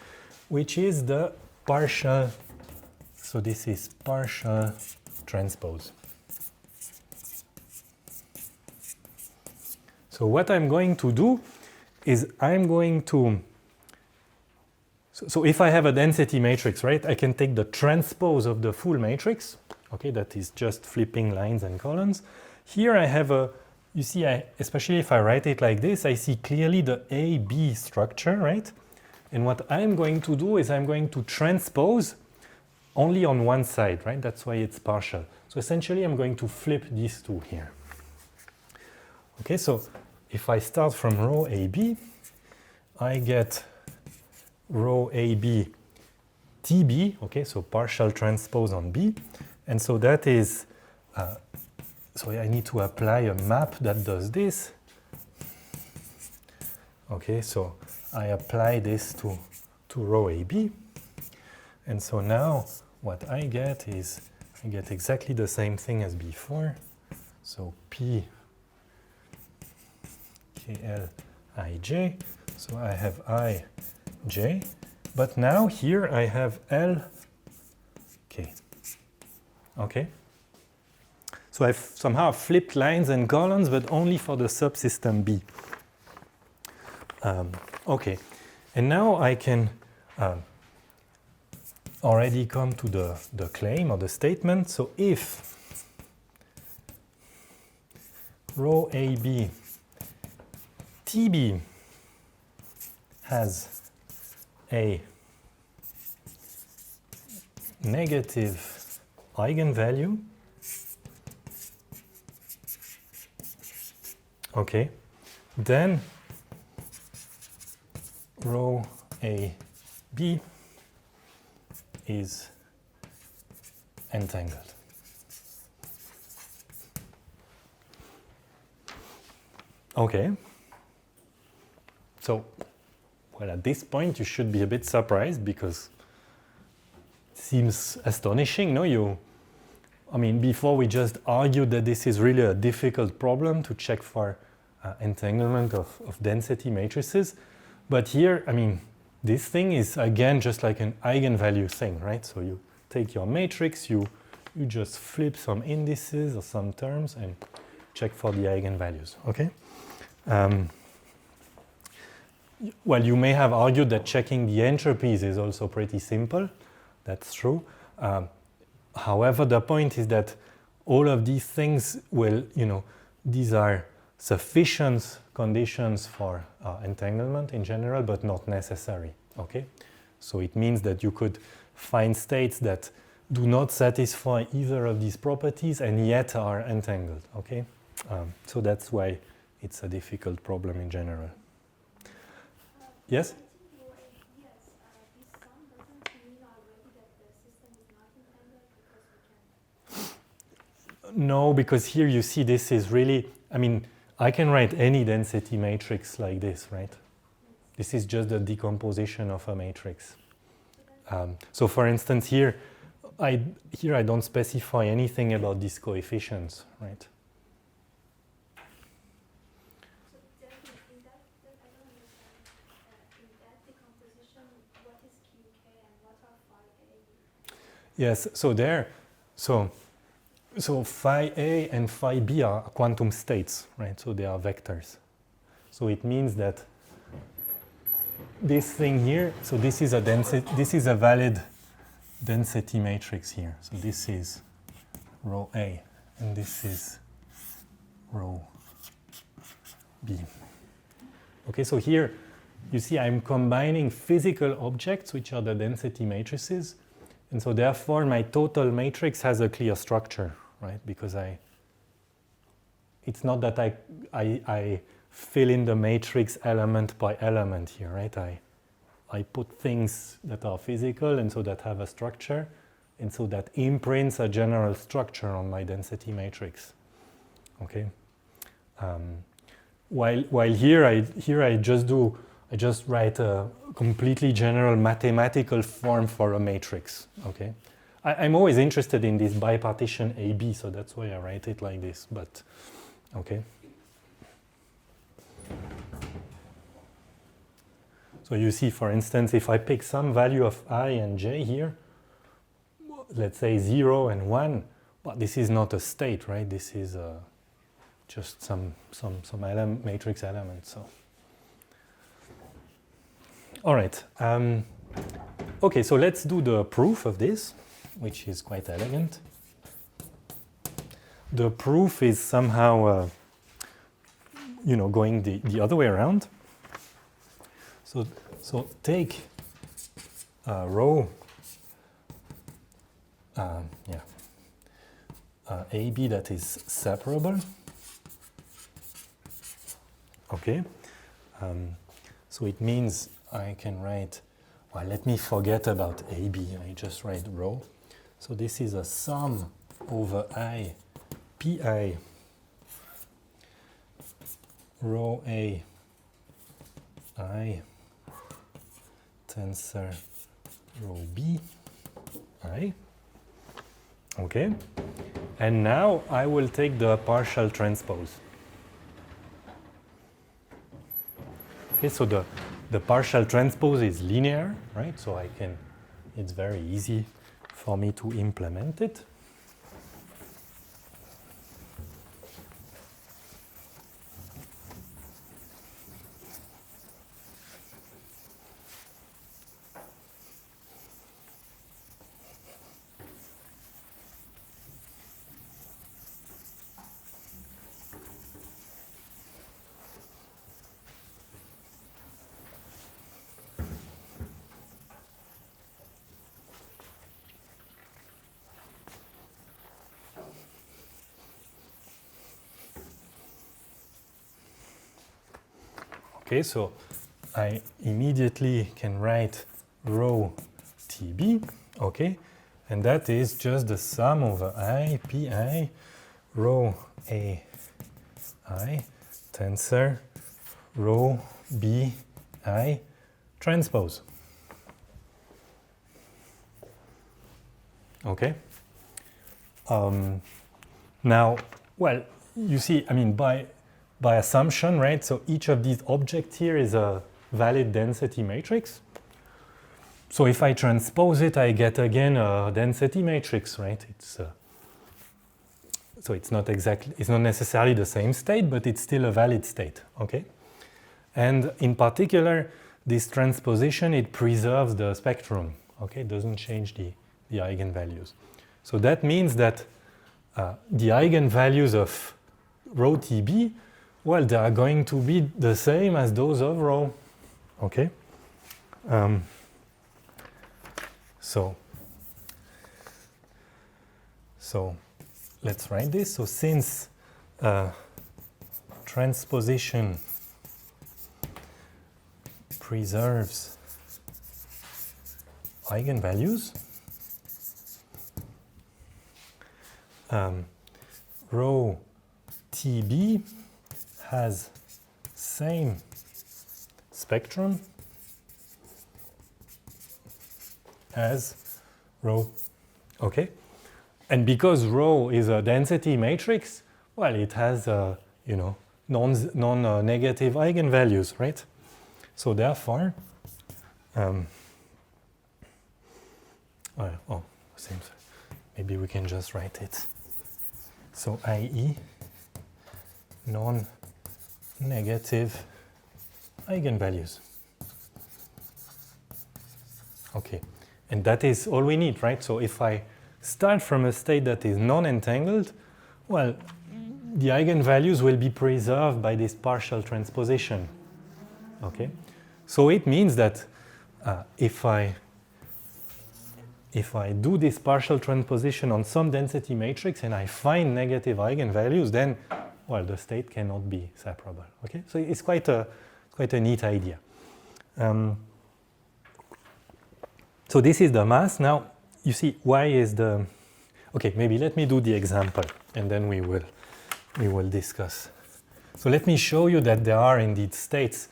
S1: which is the partial. So this is partial transpose. So what I'm going to do is I'm going to. So if I have a density matrix, right, I can take the transpose of the full matrix. Okay, that is just flipping lines and columns. Here I have you see, especially if I write it like this, I see clearly the A-B structure, right? And what I'm going to do is I'm going to transpose only on one side, right? That's why it's partial. So essentially I'm going to flip these two here. Okay, so if I start from rho AB, I get rho AB TB, okay, so partial transpose on B. And so that is, so I need to apply a map that does this. Okay, so I apply this to rho AB. And so now what I get is, I get exactly the same thing as before. So P KL IJ. So I have IJ. But now here I have L K. Okay? So I've somehow flipped lines and columns, but only for the subsystem B. Okay. And now I can already come to the claim or the statement. So if rho AB TB has a negative eigenvalue, okay, then rho AB is entangled. Okay. So, well, at this point you should be a bit surprised because it seems astonishing, no? I mean, before we just argued that this is really a difficult problem to check for entanglement of density matrices. But here, I mean, this thing is again just like an eigenvalue thing, right? So take your matrix, you just flip some indices or some terms and check for the eigenvalues, okay? Well, you may have argued that checking the entropies is also pretty simple. That's true. However, the point is that all of these things will, these are sufficient conditions for entanglement in general, but not necessary, okay? So it means that you could find states that do not satisfy either of these properties and yet are entangled, okay? So that's why it's a difficult problem in general. Yes?
S3: Yes, this sum doesn't mean already that the system is not entangled because we can.
S1: No, because here you see this is really, I can write any density matrix like this, right? This is just the decomposition of a matrix. So for instance, here I don't specify anything about these coefficients, right?
S3: So then in that I don't understand. In that decomposition, what is QK and what are phi A?
S1: Yes, so phi A and phi B are quantum states, right? So they are vectors. So it means that this thing here, so this is a valid density matrix here. So this is rho A and this is rho B. Okay, so here you see I'm combining physical objects, which are the density matrices, and so therefore my total matrix has a clear structure, right? Because it's not that I fill in the matrix element by element here, right? I put things that are physical and so that have a structure, and so that imprints a general structure on my density matrix. Okay. While here I just write a completely general mathematical form for a matrix. Okay. I'm always interested in this bipartition AB, so that's why I write it like this. But okay. So you see, for instance, if I pick some value of I and j here, let's say 0 and 1, but this is not a state, right? This is just some matrix element. So, all right. Okay, so let's do the proof of this, which is quite elegant. The proof is somehow, going the other way around. So take rho AB that is separable. Okay. So it means I can write, well, let me forget about AB. I just write rho. So this is a sum over I pi rho A I tensor rho B I. Okay. And now I will take the partial transpose. Okay, so the partial transpose is linear, right? So it's very easy for me to implement it. Okay, so I immediately can write rho TB, okay, and that is just the sum over I pi rho A I tensor rho B I transpose. Okay. Now, well, you see, I mean, by assumption, right? So each of these objects here is a valid density matrix. So if I transpose it, I get again a density matrix, right? So it's not necessarily the same state, but it's still a valid state, okay? And in particular, this transposition, it preserves the spectrum, okay? It doesn't change the eigenvalues. So that means that the eigenvalues of rho TB, well, they are going to be the same as those of rho, okay? So let's write this. So since transposition preserves eigenvalues, rho TB has same spectrum as rho, okay? And because rho is a density matrix, well, it has, non-negative eigenvalues, right? So therefore, maybe we can just write it. So i.e. non-negative eigenvalues. Okay, and that is all we need, right? So if I start from a state that is non-entangled, well, the eigenvalues will be preserved by this partial transposition, okay? So it means that if I do this partial transposition on some density matrix and I find negative eigenvalues, then, well, the state cannot be separable, okay? So it's quite a neat idea. So this is the mass. Now, you see, why is the... Okay, maybe let me do the example, and then we will discuss. So let me show you that there are indeed states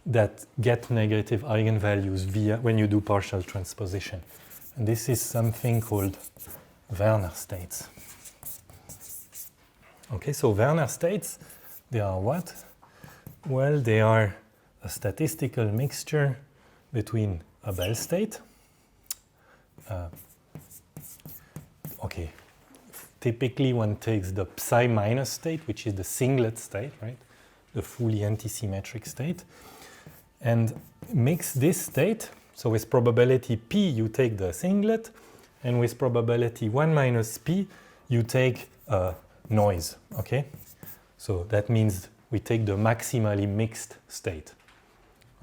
S1: that get negative eigenvalues when you do partial transposition. And this is something called Werner states. Okay, so Werner states, they are what? Well, they are a statistical mixture between a Bell state. Okay, typically one takes the psi minus state, which is the singlet state, right? The fully antisymmetric state, and mix this state. So with probability p, you take the singlet, and with probability 1 minus p, you take noise, okay? So that means we take the maximally mixed state,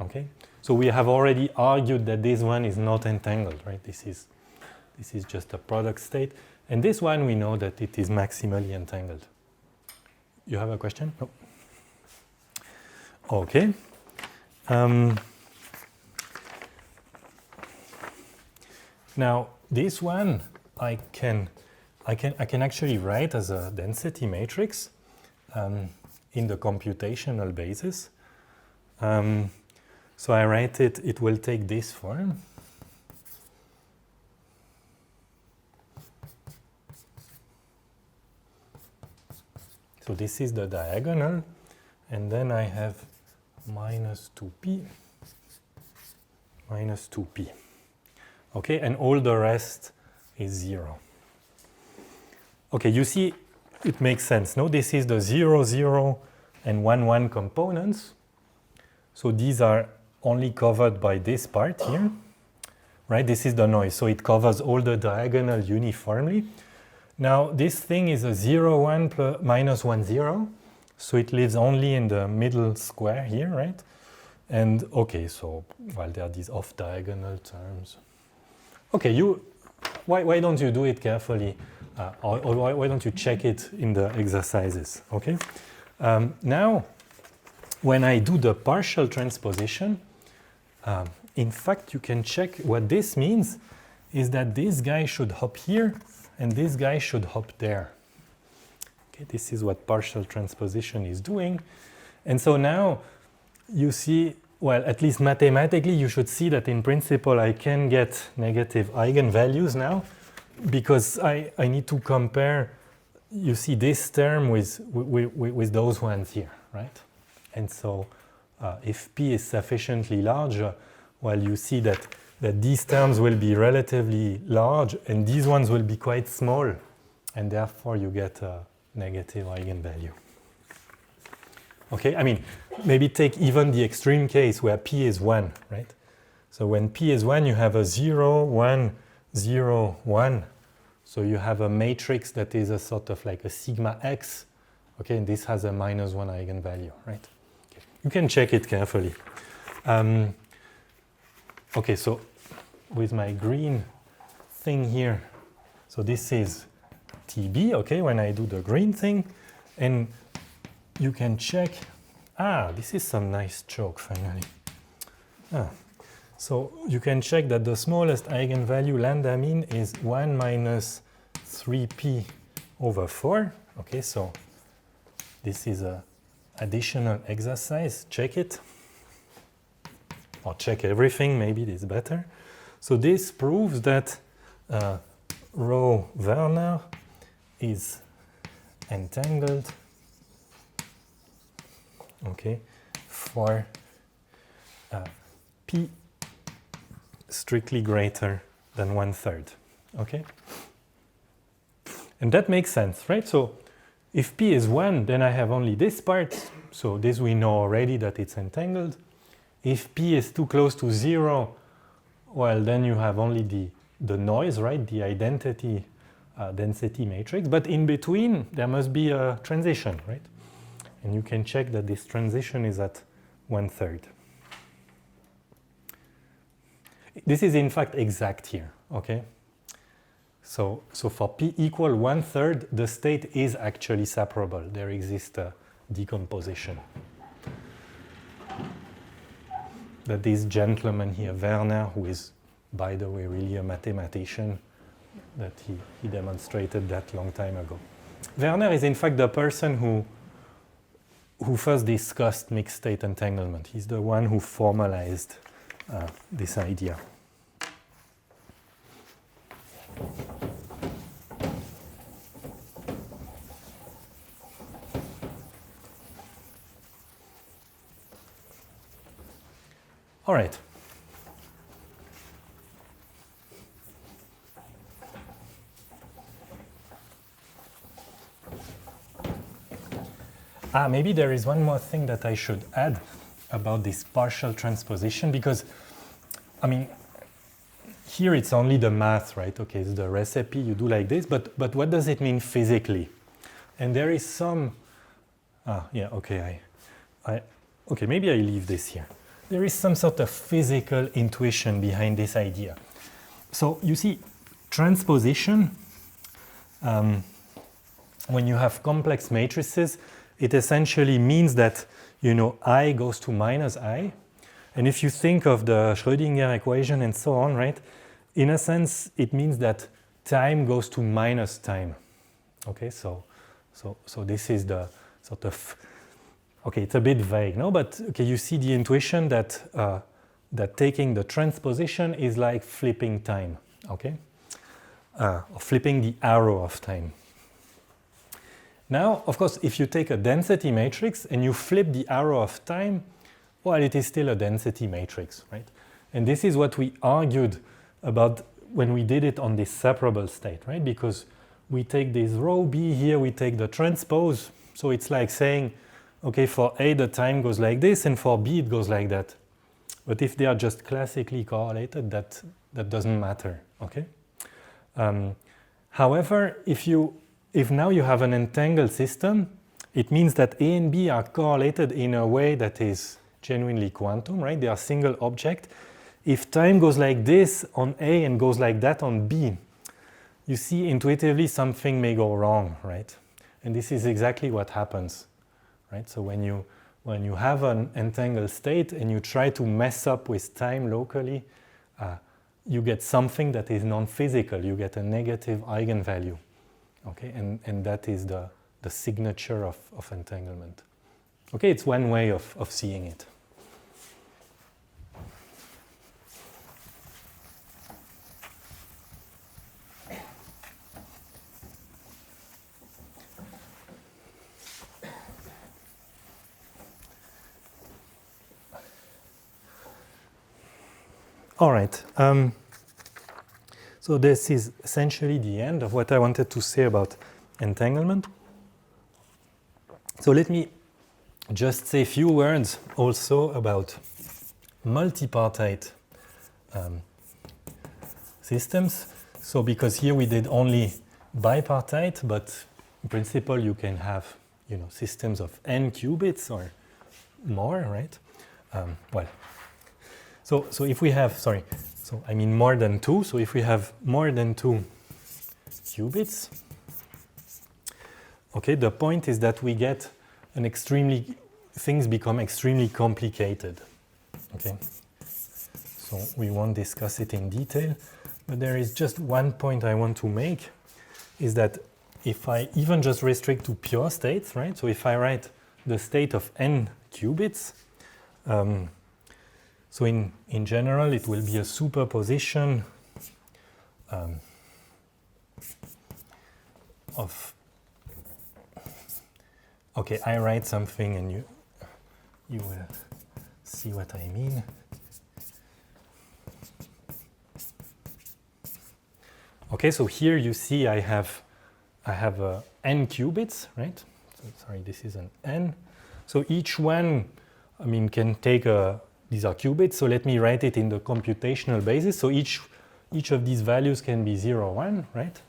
S1: okay? So we have already argued that this one is not entangled, right? This is just a product state. And this one, we know that it is maximally entangled. You have a question? No. Okay. Now, this one I can actually write as a density matrix in the computational basis. So I write it will take this form. So this is the diagonal, and then I have minus 2p, minus 2p. Okay, and all the rest is 0. Okay, you see, it makes sense, no? This is the 0, 0, and 1, 1 components. So these are only covered by this part here, right? This is the noise, so it covers all the diagonal uniformly. Now, this thing is a 0, 1 plus minus 1, 0. So it lives only in the middle square here, right? And okay, so, well, there are these off-diagonal terms. Okay, why don't you do it carefully? Or why don't you check it in the exercises, okay? Now, when I do the partial transposition, in fact, you can check what this means is that this guy should hop here and this guy should hop there. Okay, this is what partial transposition is doing. And so now you see, well, at least mathematically, you should see that in principle I can get negative eigenvalues now because I need to compare, you see, this term with those ones here, right? And so if p is sufficiently large, well, you see that that these terms will be relatively large and these ones will be quite small, and therefore you get a negative eigenvalue. Okay, I mean, maybe take even the extreme case where p is 1, right? So when p is 1, you have a 0, 1, 0, 1. So you have a matrix that is a sort of like a sigma x, okay, and this has a -1 eigenvalue, right? Okay. You can check it carefully. Okay, so with my green thing here, so this is TB, okay, when I do the green thing, and you can check, this is some nice joke finally. So you can check that the smallest eigenvalue, lambda mean, is 1 minus 3p over 4, okay, so this is a additional exercise, check it. Or check everything, maybe it is better. So this proves that rho Werner is entangled, okay, for p strictly greater than 1/3, okay? And that makes sense, right? So if p is 1, then I have only this part, so this we know already that it's entangled. If p is too close to 0, well, then you have only the noise, right? The identity density matrix. But in between, there must be a transition, right? And you can check that this transition is at 1/3. This is in fact exact here, okay? So for p equal 1/3, the state is actually separable. There exists a decomposition. That this gentleman here, Werner, who is, by the way, really a mathematician, that he demonstrated that long time ago. Werner is in fact the person who first discussed mixed state entanglement. He's the one who formalized this idea. All right. Maybe there is one more thing that I should add about this partial transposition, because, I mean, here it's only the math, right? Okay, it's the recipe, you do like this, but what does it mean physically? And there is some, yeah, okay, okay, maybe I leave this here. There is some sort of physical intuition behind this idea. So you see, transposition, when you have complex matrices, it essentially means that, you know, I goes to minus I. And if you think of the Schrödinger equation and so on, right, in a sense, it means that time goes to minus time. Okay, so this is the sort of, okay, it's a bit vague, no? But okay, you see the intuition that that taking the transposition is like flipping time, okay, or flipping the arrow of time. Now, of course, if you take a density matrix and you flip the arrow of time, well, it is still a density matrix, right? And this is what we argued about when we did it on this separable state, right? Because we take this rho b here, we take the transpose, so it's like saying, okay, for A the time goes like this, and for B it goes like that. But if they are just classically correlated, that doesn't matter, okay? However, if now you have an entangled system, it means that A and B are correlated in a way that is genuinely quantum, right? They are single object. If time goes like this on A and goes like that on B, you see intuitively something may go wrong, right? And this is exactly what happens, right? So when you have an entangled state and you try to mess up with time locally, you get something that is non-physical. You get a negative eigenvalue, okay? And that is the signature of entanglement. Okay, it's one way of seeing it. All right. So this is essentially the end of what I wanted to say about entanglement. So let me just say a few words also about multipartite systems. So because here we did only bipartite, but in principle you can have, you know, systems of n qubits or more, right? So if we have, so I mean more than 2. So if we have more than 2 qubits, okay, the point is that we get things become extremely complicated. Okay, so we won't discuss it in detail, but there is just one point I want to make, is that if I even just restrict to pure states, right? So if I write the state of n qubits, so in general it will be a superposition of, okay, I write something and you will see what I mean. Okay, so here you see I have n qubits, right? So sorry, this is an n. So each one, I mean, can take these are qubits. So let me write it in the computational basis. So each of these values can be 0, 1, right?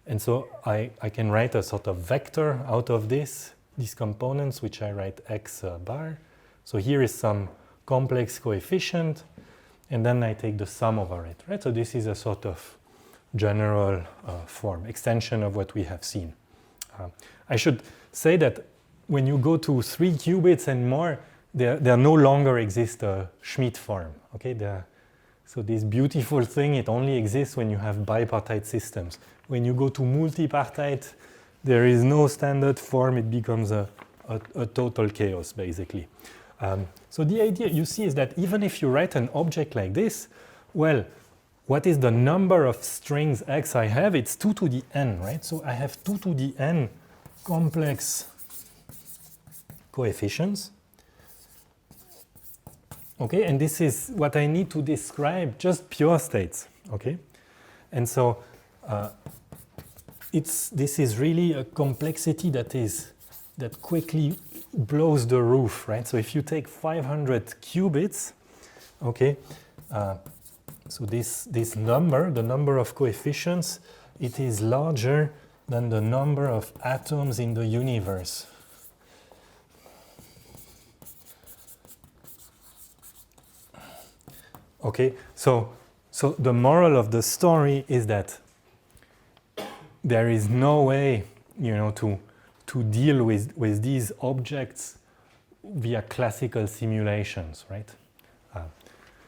S1: And so I can write a sort of vector out of these components, which I write x bar. So here is some complex coefficient, and then I take the sum over it, right? So this is a sort of general form, extension of what we have seen. I should say that when you go to 3 qubits and more, there no longer exists a Schmidt form. Okay, so this beautiful thing, it only exists when you have bipartite systems. When you go to multipartite, there is no standard form. It becomes a total chaos, basically. So the idea you see is that even if you write an object like this, well, what is the number of strings x I have? It's 2 to the n, right? So I have 2 to the n complex coefficients. Okay, and this is what I need to describe just pure states. Okay, and so this is really a complexity that quickly blows the roof, right? So if you take 500 qubits, okay, so this number, the number of coefficients, it is larger than the number of atoms in the universe. Okay, so the moral of the story is that there is no way, you know, to deal with these objects via classical simulations, right?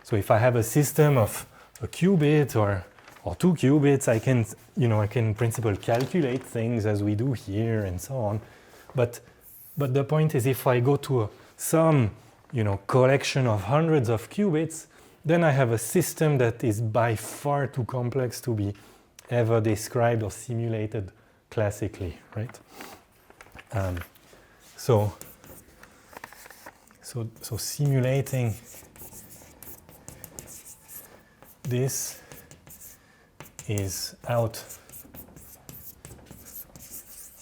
S1: So if I have a system of a qubit or 2 qubits, I can in principle calculate things as we do here and so on. But the point is, if I go to some, collection of hundreds of qubits, then I have a system that is by far too complex to be ever described or simulated classically, right? So simulating this is out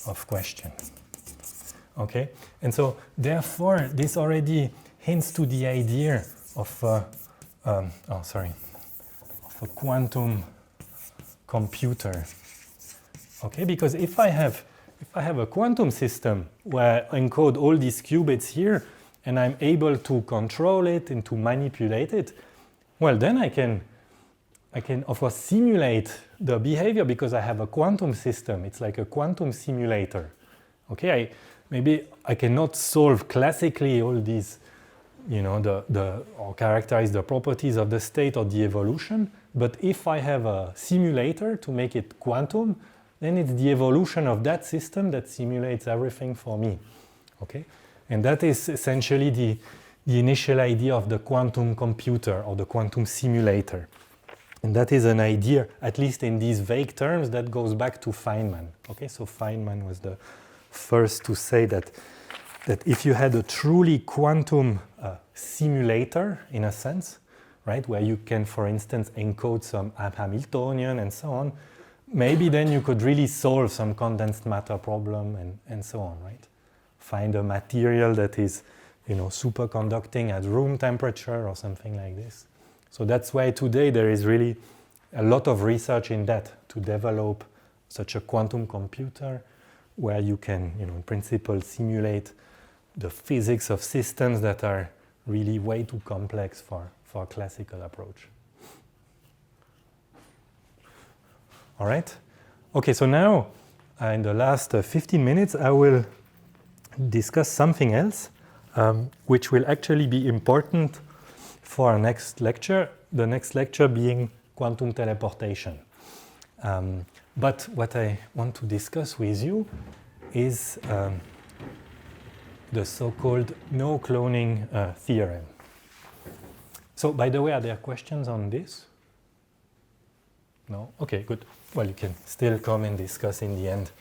S1: of question. Okay, and so therefore this already hints to the idea of of a quantum computer. Okay, because if I have a quantum system where I encode all these qubits here and I'm able to control it and to manipulate it, well, then I can of course simulate the behavior because I have a quantum system. It's like a quantum simulator. Okay, maybe I cannot solve classically all these, or characterize the properties of the state or the evolution, but if I have a simulator to make it quantum, then it's the evolution of that system that simulates everything for me. Okay, and that is essentially the initial idea of the quantum computer or the quantum simulator. And that is an idea, at least in these vague terms, that goes back to Feynman. Okay, so Feynman was the first to say that if you had a truly quantum simulator, in a sense, right? Where you can, for instance, encode some Hamiltonian and so on. Maybe then you could really solve some condensed matter problem and so on, right? Find a material that is, superconducting at room temperature or something like this. So that's why today there is really a lot of research in that to develop such a quantum computer where you can, in principle, simulate the physics of systems that are really way too complex for a classical approach. All right? Okay, so now, in the last 15 minutes, I will discuss something else, which will actually be important for our next lecture, the next lecture being quantum teleportation. But what I want to discuss with you is the so-called no cloning theorem. So, by the way, are there questions on this? No? Okay, good. Well, you can still come and discuss in the end.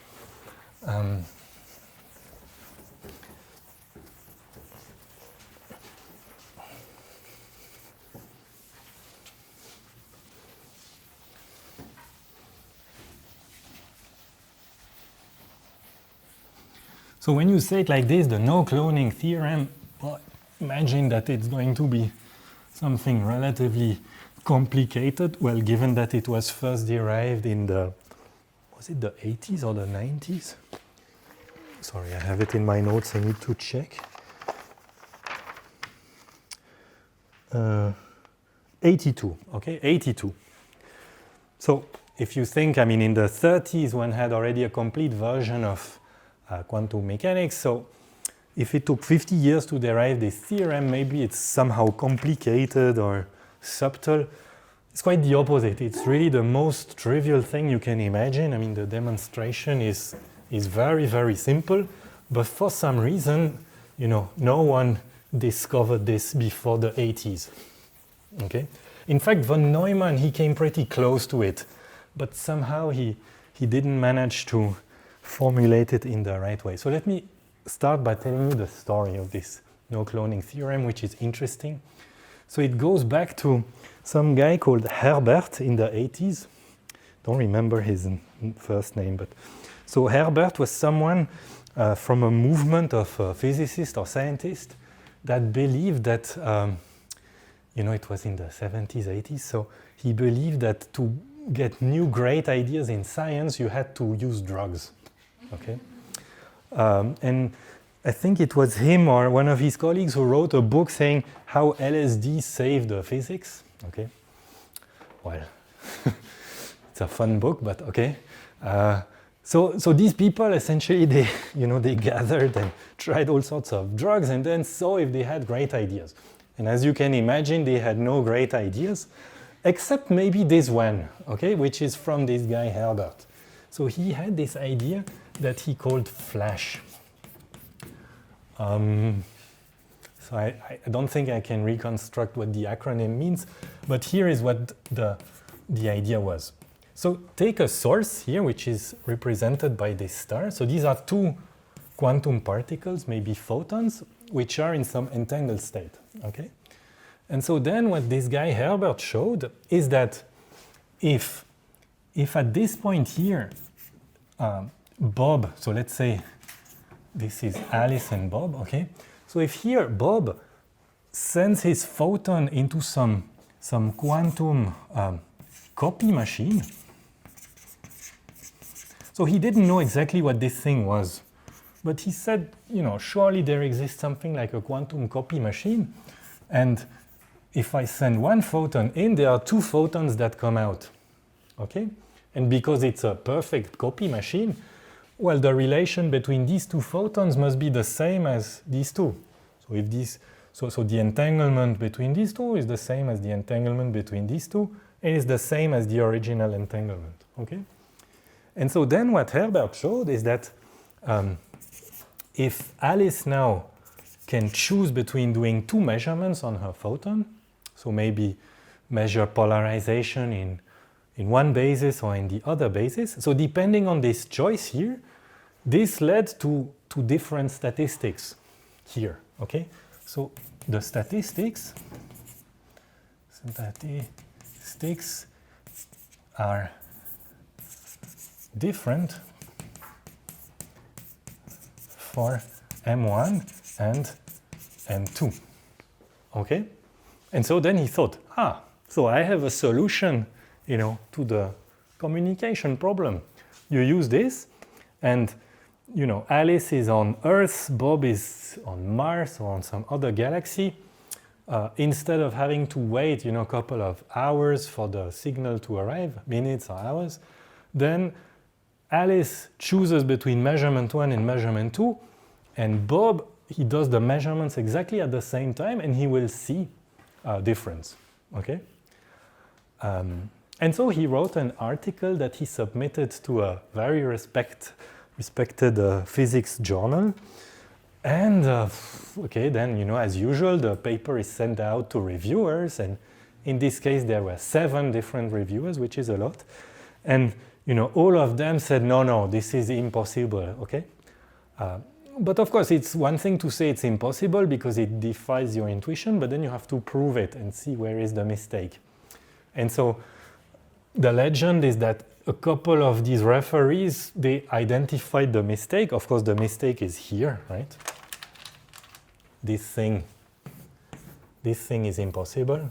S1: So when you say it like this, the no cloning theorem, well, imagine that it's going to be something relatively complicated. Well, given that it was first derived in was it the 80s or the 90s? Sorry, I have it in my notes, I need to check. 82, okay, 82. So if you think, in the 30s one had already a complete version of quantum mechanics. So if it took 50 years to derive this theorem, maybe it's somehow complicated or subtle. It's quite the opposite. It's really the most trivial thing you can imagine. The demonstration is very, very simple, but for some reason, no one discovered this before the 80s. Okay? In fact, von Neumann, he came pretty close to it, but somehow he didn't manage to formulate it in the right way. So let me start by telling you the story of this no cloning theorem, which is interesting. So it goes back to some guy called Herbert in the 80s. Don't remember his first name, but so Herbert was someone from a movement of physicists or scientists that believed that, it was in the 70s, 80s, so he believed that to get new great ideas in science, you had to use drugs. Okay, and I think it was him or one of his colleagues who wrote a book saying how LSD saved physics. Okay, well, it's a fun book, but okay. So these people essentially they gathered and tried all sorts of drugs and then saw if they had great ideas. And as you can imagine, they had no great ideas, except maybe this one, okay, which is from this guy Herbert. So he had this idea that he called flash. So I don't think I can reconstruct what the acronym means, but here is what the idea was. So take a source here, which is represented by this star. So these are two quantum particles, maybe photons, which are in some entangled state, okay? And so then what this guy Herbert showed is that if at this point here, Bob, so let's say this is Alice and Bob, okay? So if here Bob sends his photon into some quantum copy machine, so he didn't know exactly what this thing was, but he said, surely there exists something like a quantum copy machine, and if I send one photon in, there are two photons that come out, okay? And because it's a perfect copy machine, well, the relation between these two photons must be the same as these two. So if so the entanglement between these two is the same as the entanglement between these two, and is the same as the original entanglement, okay? And so then what Herbert showed is that if Alice now can choose between doing two measurements on her photon, so maybe measure polarization in one basis or in the other basis, so depending on this choice here, this led to different statistics here, okay? So the statistics, statistics are different for M1 and M2. Okay? And so then he thought, so I have a solution, to the communication problem. You use this, and, Alice is on Earth, Bob is on Mars or on some other galaxy. Instead of having to wait, a couple of hours for the signal to arrive, minutes or hours, then Alice chooses between measurement 1 and measurement 2, and Bob, he does the measurements exactly at the same time, and he will see a difference, okay? And so he wrote an article that he submitted to a very respected physics journal. And, okay, then, as usual, the paper is sent out to reviewers. And in this case, there were 7 different reviewers, which is a lot. And, all of them said, no, this is impossible, okay? But of course, it's one thing to say it's impossible because it defies your intuition, but then you have to prove it and see where is the mistake. And so the legend is that a couple of these referees, they identified the mistake. Of course, the mistake is here, right? This thing is impossible.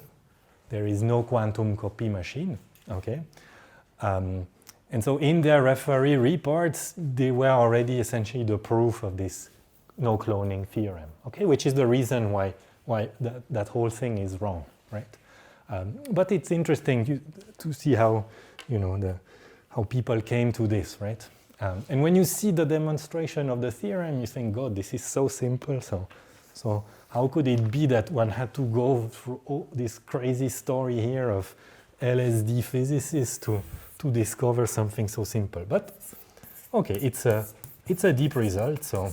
S1: There is no quantum copy machine, okay? And so in their referee reports, they were already essentially the proof of this no cloning theorem, okay? Which is the reason why that whole thing is wrong, right? But it's interesting to see how, how people came to this, right? And when you see the demonstration of the theorem, you think, God, this is so simple. So how could it be that one had to go through this crazy story here of LSD physicists to discover something so simple? But okay, it's a deep result, so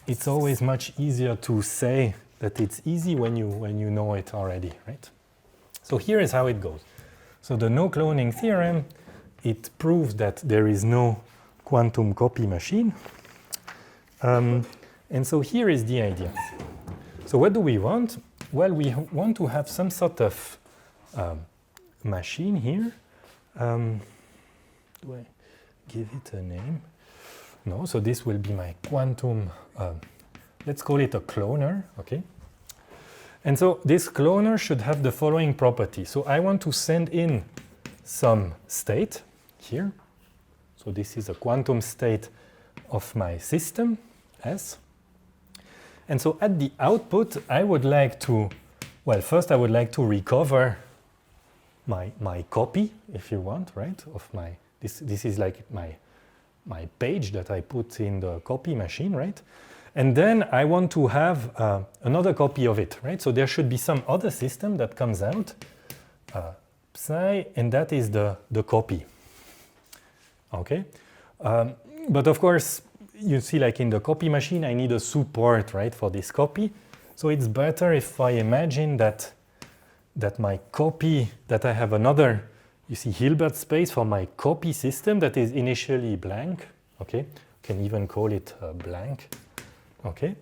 S1: it's always much easier to say that it's easy when you know it already, right? So here is how it goes. So the no cloning theorem, it proves that there is no quantum copy machine. And so here is the idea. So what do we want? Well, we want to have some sort of machine here. Do I give it a name? No, so this will be my quantum, let's call it a cloner, okay? And so this cloner should have the following property. So I want to send in some state here. So this is a quantum state of my system, S. And so at the output, I would like to, well, first I would like to recover my copy, if you want, right, of my, this is like my page that I put in the copy machine, right? And then I want to have another copy of it, right? So there should be some other system that comes out, psi, and that is the copy, okay? But of course, you see, like in the copy machine, I need a support, right, for this copy. So it's better if I imagine that my copy, that I have another, you see, Hilbert space for my copy system that is initially blank, okay? Can even call it blank, okay?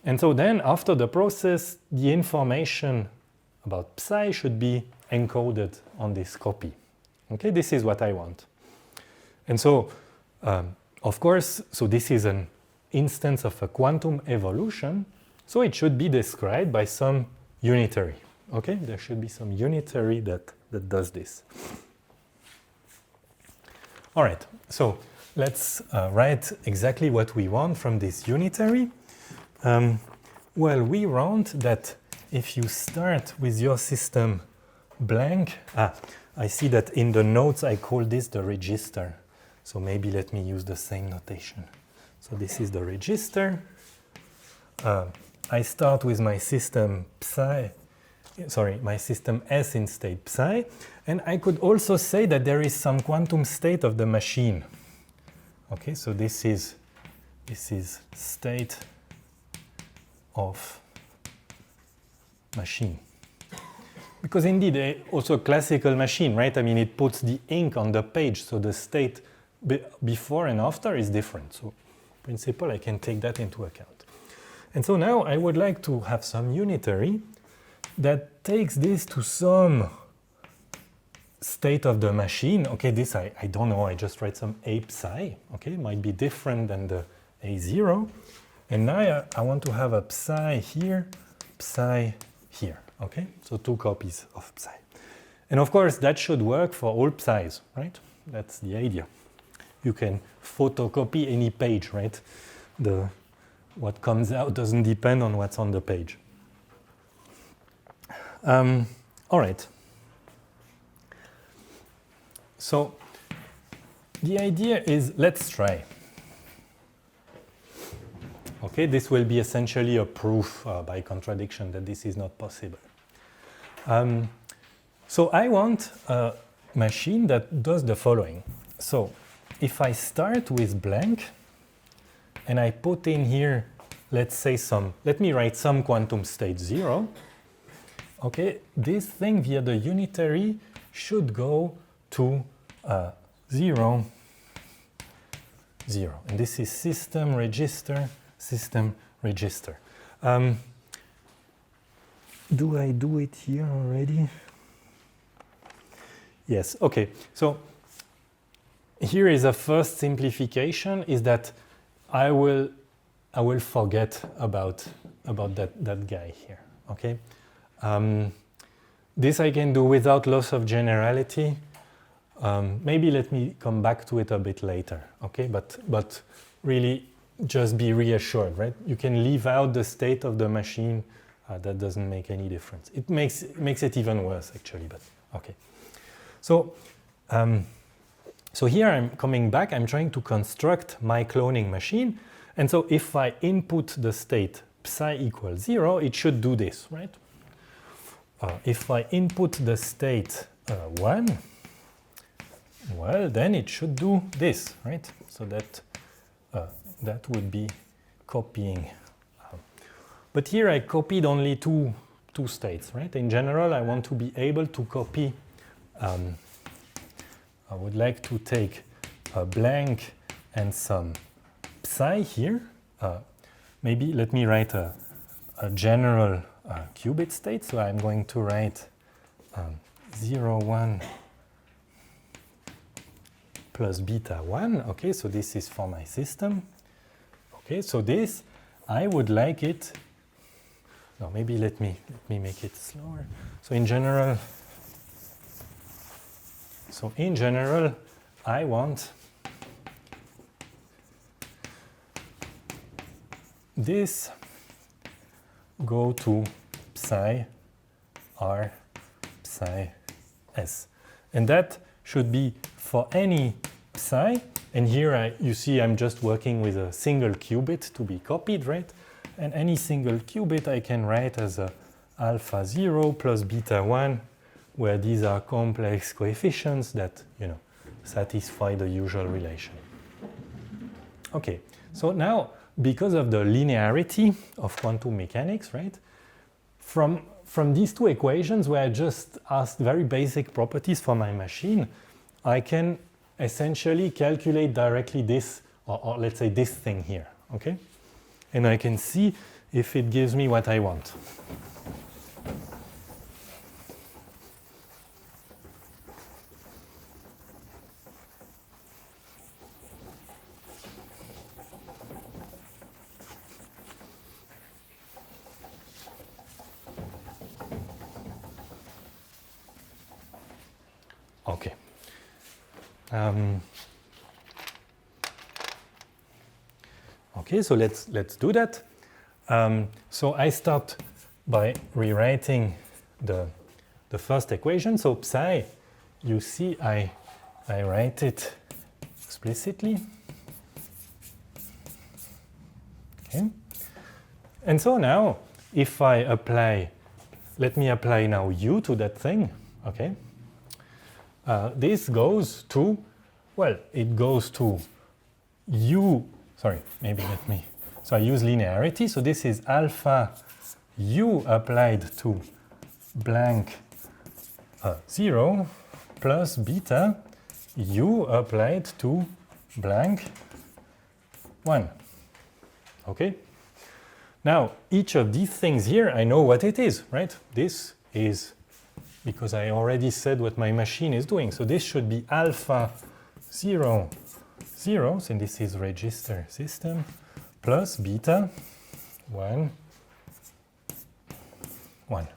S1: And so then after the process, the information about psi should be encoded on this copy, okay? This is what I want. And so, of course, so this is an instance of a quantum evolution, so it should be described by some unitary, okay? There should be some unitary that does this. All right, so let's write exactly what we want from this unitary. Well, we want that if you start with your system blank, I see that in the notes I call this the register. So maybe let me use the same notation. So this is the register. I start with my system psi, my system S in state psi. And I could also say that there is some quantum state of the machine. Okay, so this is state of machine. Because indeed, also a classical machine, right? I mean, it puts the ink on the page, so the state before and after is different. So in principle, I can take that into account. And so now I would like to have some unitary that takes this to some state of the machine. Okay, this I don't know, I just write some A psi. Okay, might be different than the A0. And now I want to have a psi here, okay? So 2 copies of psi. And of course, that should work for all psis, right? That's the idea. You can photocopy any page, right? What comes out doesn't depend on what's on the page. All right. So the idea is, let's try. Okay, this will be essentially a proof by contradiction that this is not possible. So I want a machine that does the following. So if I start with blank and I put in here, let's say let me write some quantum state 0. Okay, this thing via the unitary should go to 0, 0. And this is system register. Do I do it here already? Yes, okay. So here is a first simplification, is that I will forget about that guy here, okay? This I can do without loss of generality. Maybe let me come back to it a bit later, okay? But really just be reassured, right? You can leave out the state of the machine. That doesn't make any difference. It makes it even worse, actually, but okay. So, so here I'm coming back. I'm trying to construct my cloning machine. And so if I input the state psi equals 0, it should do this, right? If I input the state 1, well, then it should do this, right? So that would be copying. But here I copied only two states, right? In general, I want to be able to copy. I would like to take a blank and some psi here. Maybe let me write a general qubit state. So I'm going to write 0, 1 plus beta 1. Okay, so this is for my system. Okay, so this, I would like it. No, maybe let me make it slower. So in general, I want this go to psi r psi s, and that should be for any psi. And here you see I'm just working with a single qubit to be copied, right? And any single qubit I can write as a alpha 0 plus beta 1, where these are complex coefficients that, satisfy the usual relation. Okay, so now, because of the linearity of quantum mechanics, right, from these two equations where I just asked very basic properties for my machine, I can essentially calculate directly this, or let's say this thing here, okay? And I can see if it gives me what I want. Okay. Okay, so let's do that. So I start by rewriting the first equation. So psi, you see, I write it explicitly. Okay. And so now, if I apply, let me apply now u to that thing. Okay. This goes to, well, it goes to u. Sorry, maybe let me. So I use linearity. So this is alpha u applied to blank 0 plus beta u applied to blank 1. Okay? Now, each of these things here, I know what it is, right? This is, because I already said what my machine is doing. So this should be alpha 0, 0, so this is register system, plus beta 1, 1.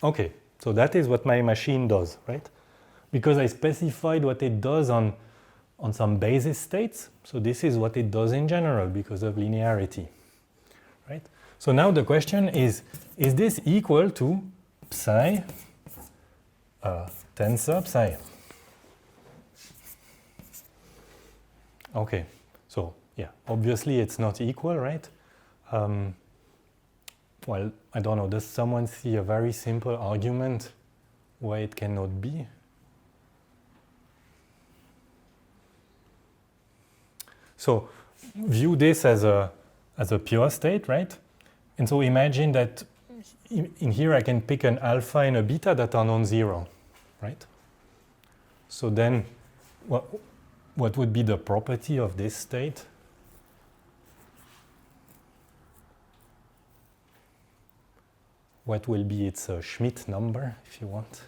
S1: Okay, so that is what my machine does, right? Because I specified what it does on some basis states, so this is what it does in general because of linearity, right? So now the question is this equal to psi tensor psi? Okay, so yeah, obviously it's not equal, right? Well, I don't know, does someone see a very simple argument why it cannot be? So view this as a pure state, right? And so imagine that in here I can pick an alpha and a beta that are non-zero, right? So then what would be the property of this state? What will be its Schmidt number, if you want?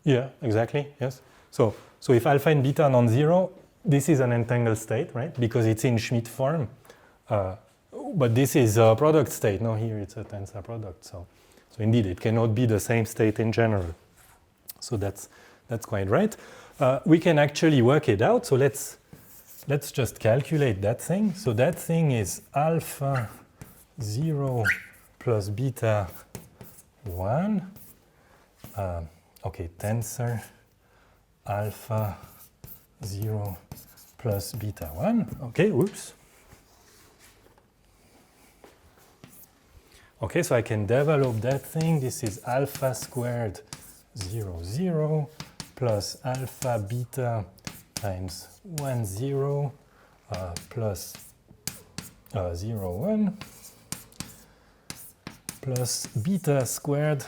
S1: Yeah, exactly, yes. So if alpha and beta are non-zero, this is an entangled state, right? Because it's in Schmidt form. But this is a product state. No, here it's a tensor product. So indeed, it cannot be the same state in general. So that's quite right. We can actually work it out. So let's just calculate that thing. So that thing is alpha 0 plus beta 1. Okay, tensor alpha 0 plus beta 1. Okay, whoops. Okay, so I can develop that thing. This is alpha squared 0, 0 plus alpha beta times 1, 0 plus 0, 1 plus beta squared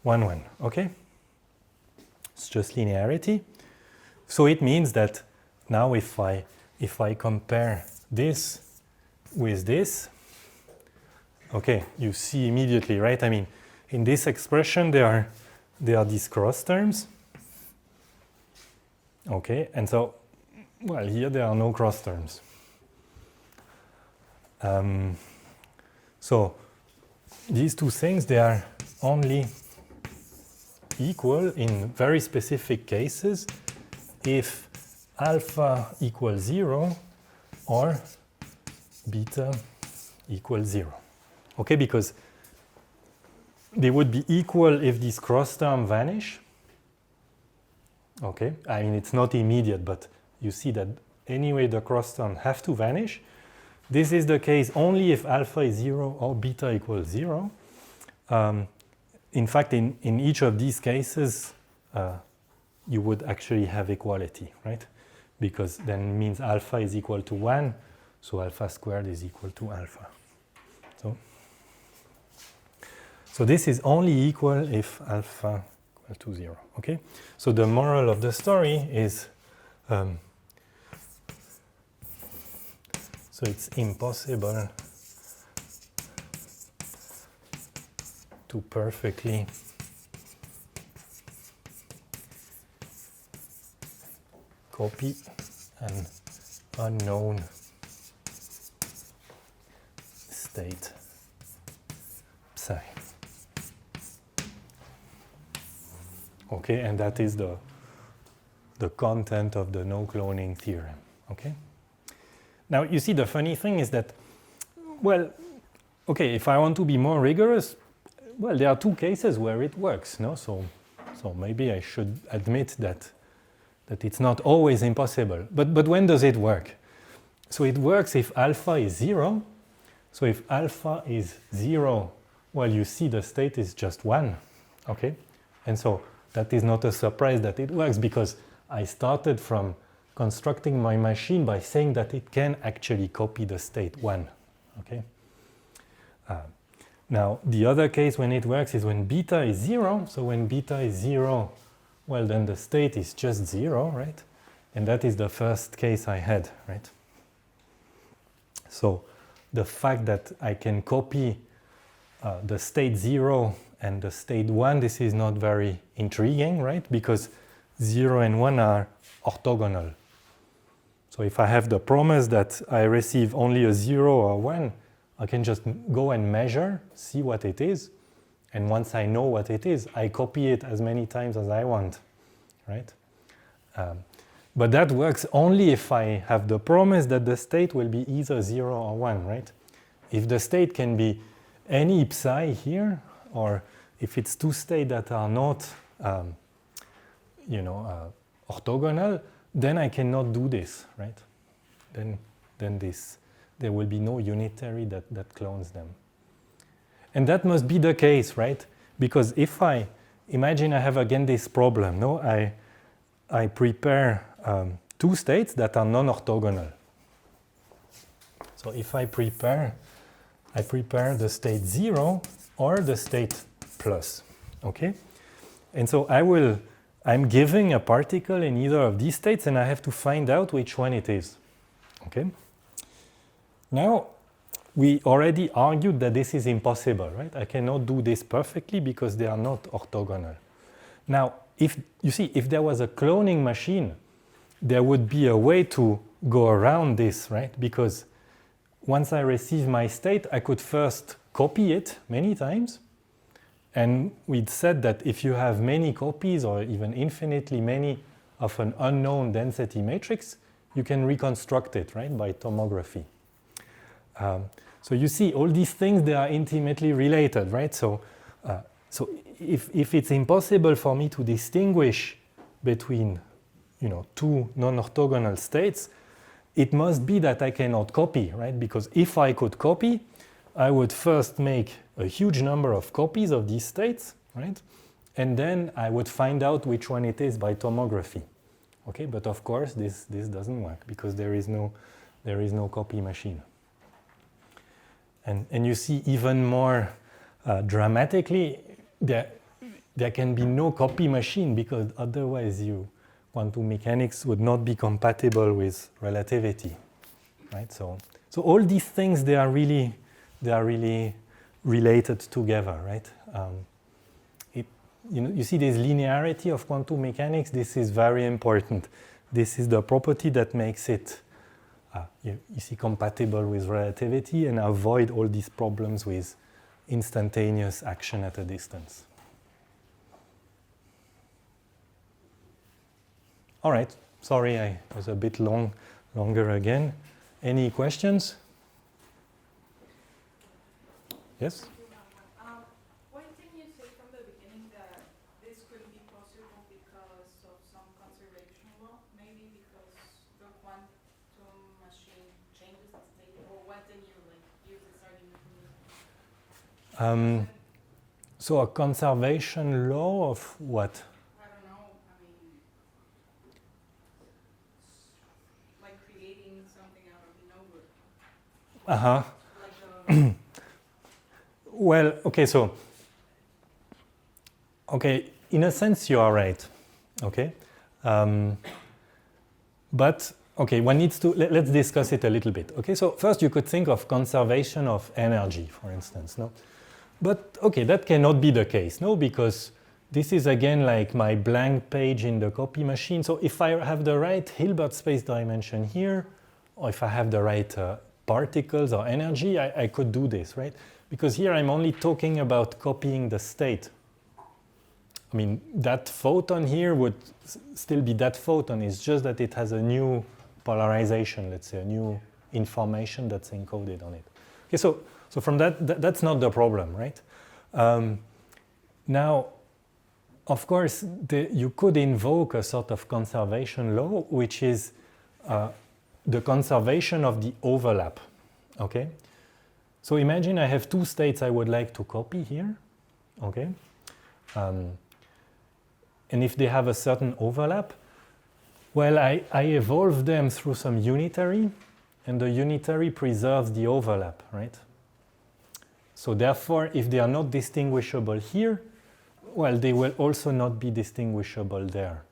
S1: 1, 1. Okay? It's just linearity. So it means that now if I compare this with this, okay, you see immediately, right? I mean, in this expression there are these cross terms. Okay, and so, well, here there are no cross terms. So these two things, they are only equal in very specific cases if alpha equals 0 or beta equals 0. Okay, because they would be equal if these cross terms vanish. Okay, I mean, it's not immediate, but you see that anyway the cross terms have to vanish. This is the case only if alpha is 0 or beta equals 0. In fact, in each of these cases, you would actually have equality, right? Because then means alpha is equal to 1, so alpha squared is equal to alpha. So this is only equal if alpha equal to 0, okay? So the moral of the story is, so it's impossible to perfectly copy an unknown state psi. Okay, and that is the content of the no cloning theorem. Okay. Now you see, the funny thing is that, well, okay, if I want to be more rigorous, well, there are two cases where it works, no? So maybe I should admit that it's not always impossible. But when does it work? So it works if alpha is 0. So if alpha is 0, well, you see the state is just 1. Okay, and so that is not a surprise that it works, because I started from constructing my machine by saying that it can actually copy the state 1. Okay. Now, the other case when it works is when beta is 0. So when beta is 0, well, then the state is just 0, right? And that is the first case I had, right? So the fact that I can copy the state 0 and the state 1, this is not very intriguing, right? Because 0 and 1 are orthogonal. So if I have the promise that I receive only a 0 or 1, I can just go and measure, see what it is. And once I know what it is, I copy it as many times as I want, right? But that works only if I have the promise that the state will be either 0 or 1, right? If the state can be any psi here, or if it's two states that are not, orthogonal, then I cannot do this, right? Then there will be no unitary that clones them. And that must be the case, right? Because if I imagine I have again this problem, no? I prepare two states that are non-orthogonal. So if I prepare the state 0 or the state plus, okay? And so I'm giving a particle in either of these states, and I have to find out which one it is, okay? Now, we already argued that this is impossible, right? I cannot do this perfectly because they are not orthogonal. Now, if there was a cloning machine, there would be a way to go around this, right? Because once I receive my state, I could first copy it many times. And we'd said that if you have many copies or even infinitely many of an unknown density matrix, you can reconstruct it, right, by tomography. So you see, all these things, they are intimately related, right? So if it's impossible for me to distinguish between, two non-orthogonal states, it must be that I cannot copy, right? Because if I could copy, I would first make a huge number of copies of these states, right? And then I would find out which one it is by tomography. Okay, but of course this doesn't work because there is no copy machine. And you see even more dramatically, there can be no copy machine because otherwise quantum mechanics would not be compatible with relativity, right? So all these things, they are really related together, right? You see this linearity of quantum mechanics. This is very important. This is the property that makes it you see compatible with relativity and avoid all these problems with instantaneous action at a distance. All right, sorry I was a bit longer again. Any questions? Yes?
S4: Why didn't you say from the beginning that this couldn't be possible because of some conservation law? Maybe because the quantum machine changes the state, or why didn't you use this argument?
S1: So a conservation law of what?
S4: I don't know. I mean, like creating something out of nowhere.
S1: Uh-huh.
S4: Like
S1: Well, okay, in a sense you are right, okay? But, okay, one needs to, let's discuss it a little bit. Okay, so first you could think of conservation of energy, for instance, no? But, okay, that cannot be the case, no? Because this is again like my blank page in the copy machine. So if I have the right Hilbert space dimension here, or if I have the right particles or energy, I could do this, right? Because here I'm only talking about copying the state. I mean, that photon here would still be that photon. It's just that it has a new polarization, let's say, a new information that's encoded on it. Okay, so from that's not the problem, right? Now, of course, you could invoke a sort of conservation law, which is the conservation of the overlap, okay? So imagine I have two states I would like to copy here, okay? And if they have a certain overlap, well, I evolve them through some unitary, and the unitary preserves the overlap, right? So therefore, if they are not distinguishable here, well, they will also not be distinguishable there.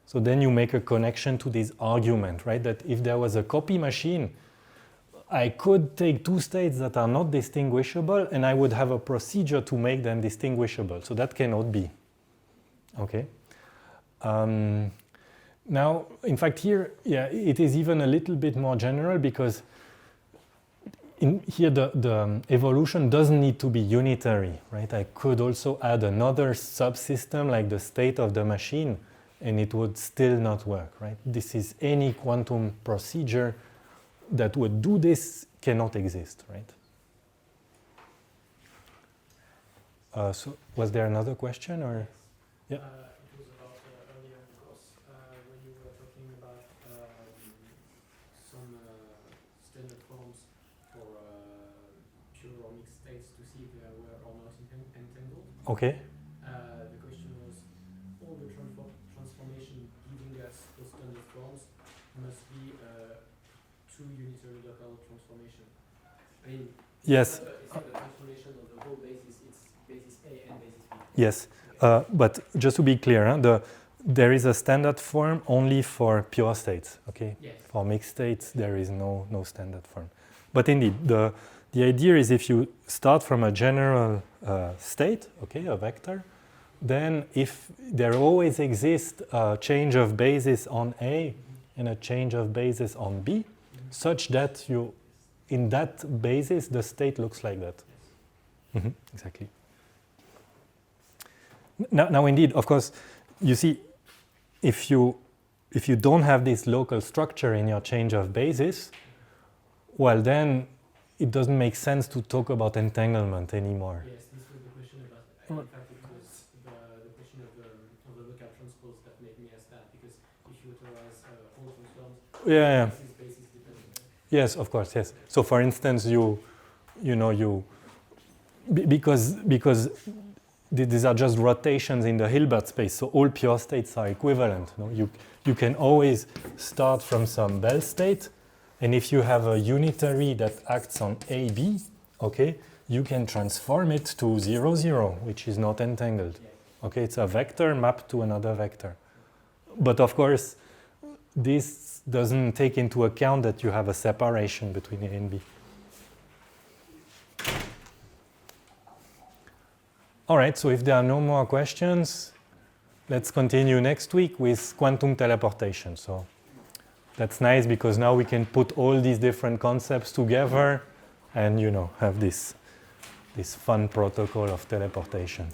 S1: So then you make a connection to this argument, right? That if there was a copy machine, I could take two states that are not distinguishable and I would have a procedure to make them distinguishable. So that cannot be. Okay. Now, in fact, here, yeah, it is even a little bit more general because here the evolution doesn't need to be unitary, right? I could also add another subsystem like the state of the machine and it would still not work, right? This is any quantum procedure that would do this cannot exist, right? So was there another question or? Yeah.
S5: It was about earlier in the course when you were talking about some standard forms for pure or mixed states to see if they were or not entangled.
S1: Okay.
S5: The question was, all the transformation giving us those standard forms must be two unitary local transformation. I mean,
S1: Yes.
S5: it's not the transformation of the whole basis, it's basis A and basis B.
S1: Yes. But just to be clear, there is a standard form only for pure states. Okay.
S5: Yes.
S1: For mixed states, there is no standard form. But indeed, the idea is if you start from a general state, okay, a vector, then if there always exists a change of basis on A and a change of basis on B, such that in that basis the state looks like that. Mm-hmm, exactly. Now, indeed, of course, you see, if you don't have this local structure in your change of basis, well, then it doesn't make sense to talk about entanglement anymore.
S5: Yes, this was the question about. In fact, it was the question of the local transpose that made me ask that, because if you authorize all transforms,
S1: Yeah.
S5: this is basis dependent.
S1: Yes, of course, yes. So, for instance, because these are just rotations in the Hilbert space, so all pure states are equivalent. You can always start from some Bell state, and if you have a unitary that acts on AB, okay, you can transform it to 0, 0, which is not entangled. Okay, it's a vector mapped to another vector. But of course, this doesn't take into account that you have a separation between A and B. All right, so if there are no more questions, let's continue next week with quantum teleportation. So that's nice because now we can put all these different concepts together and, have this fun protocol of teleportation.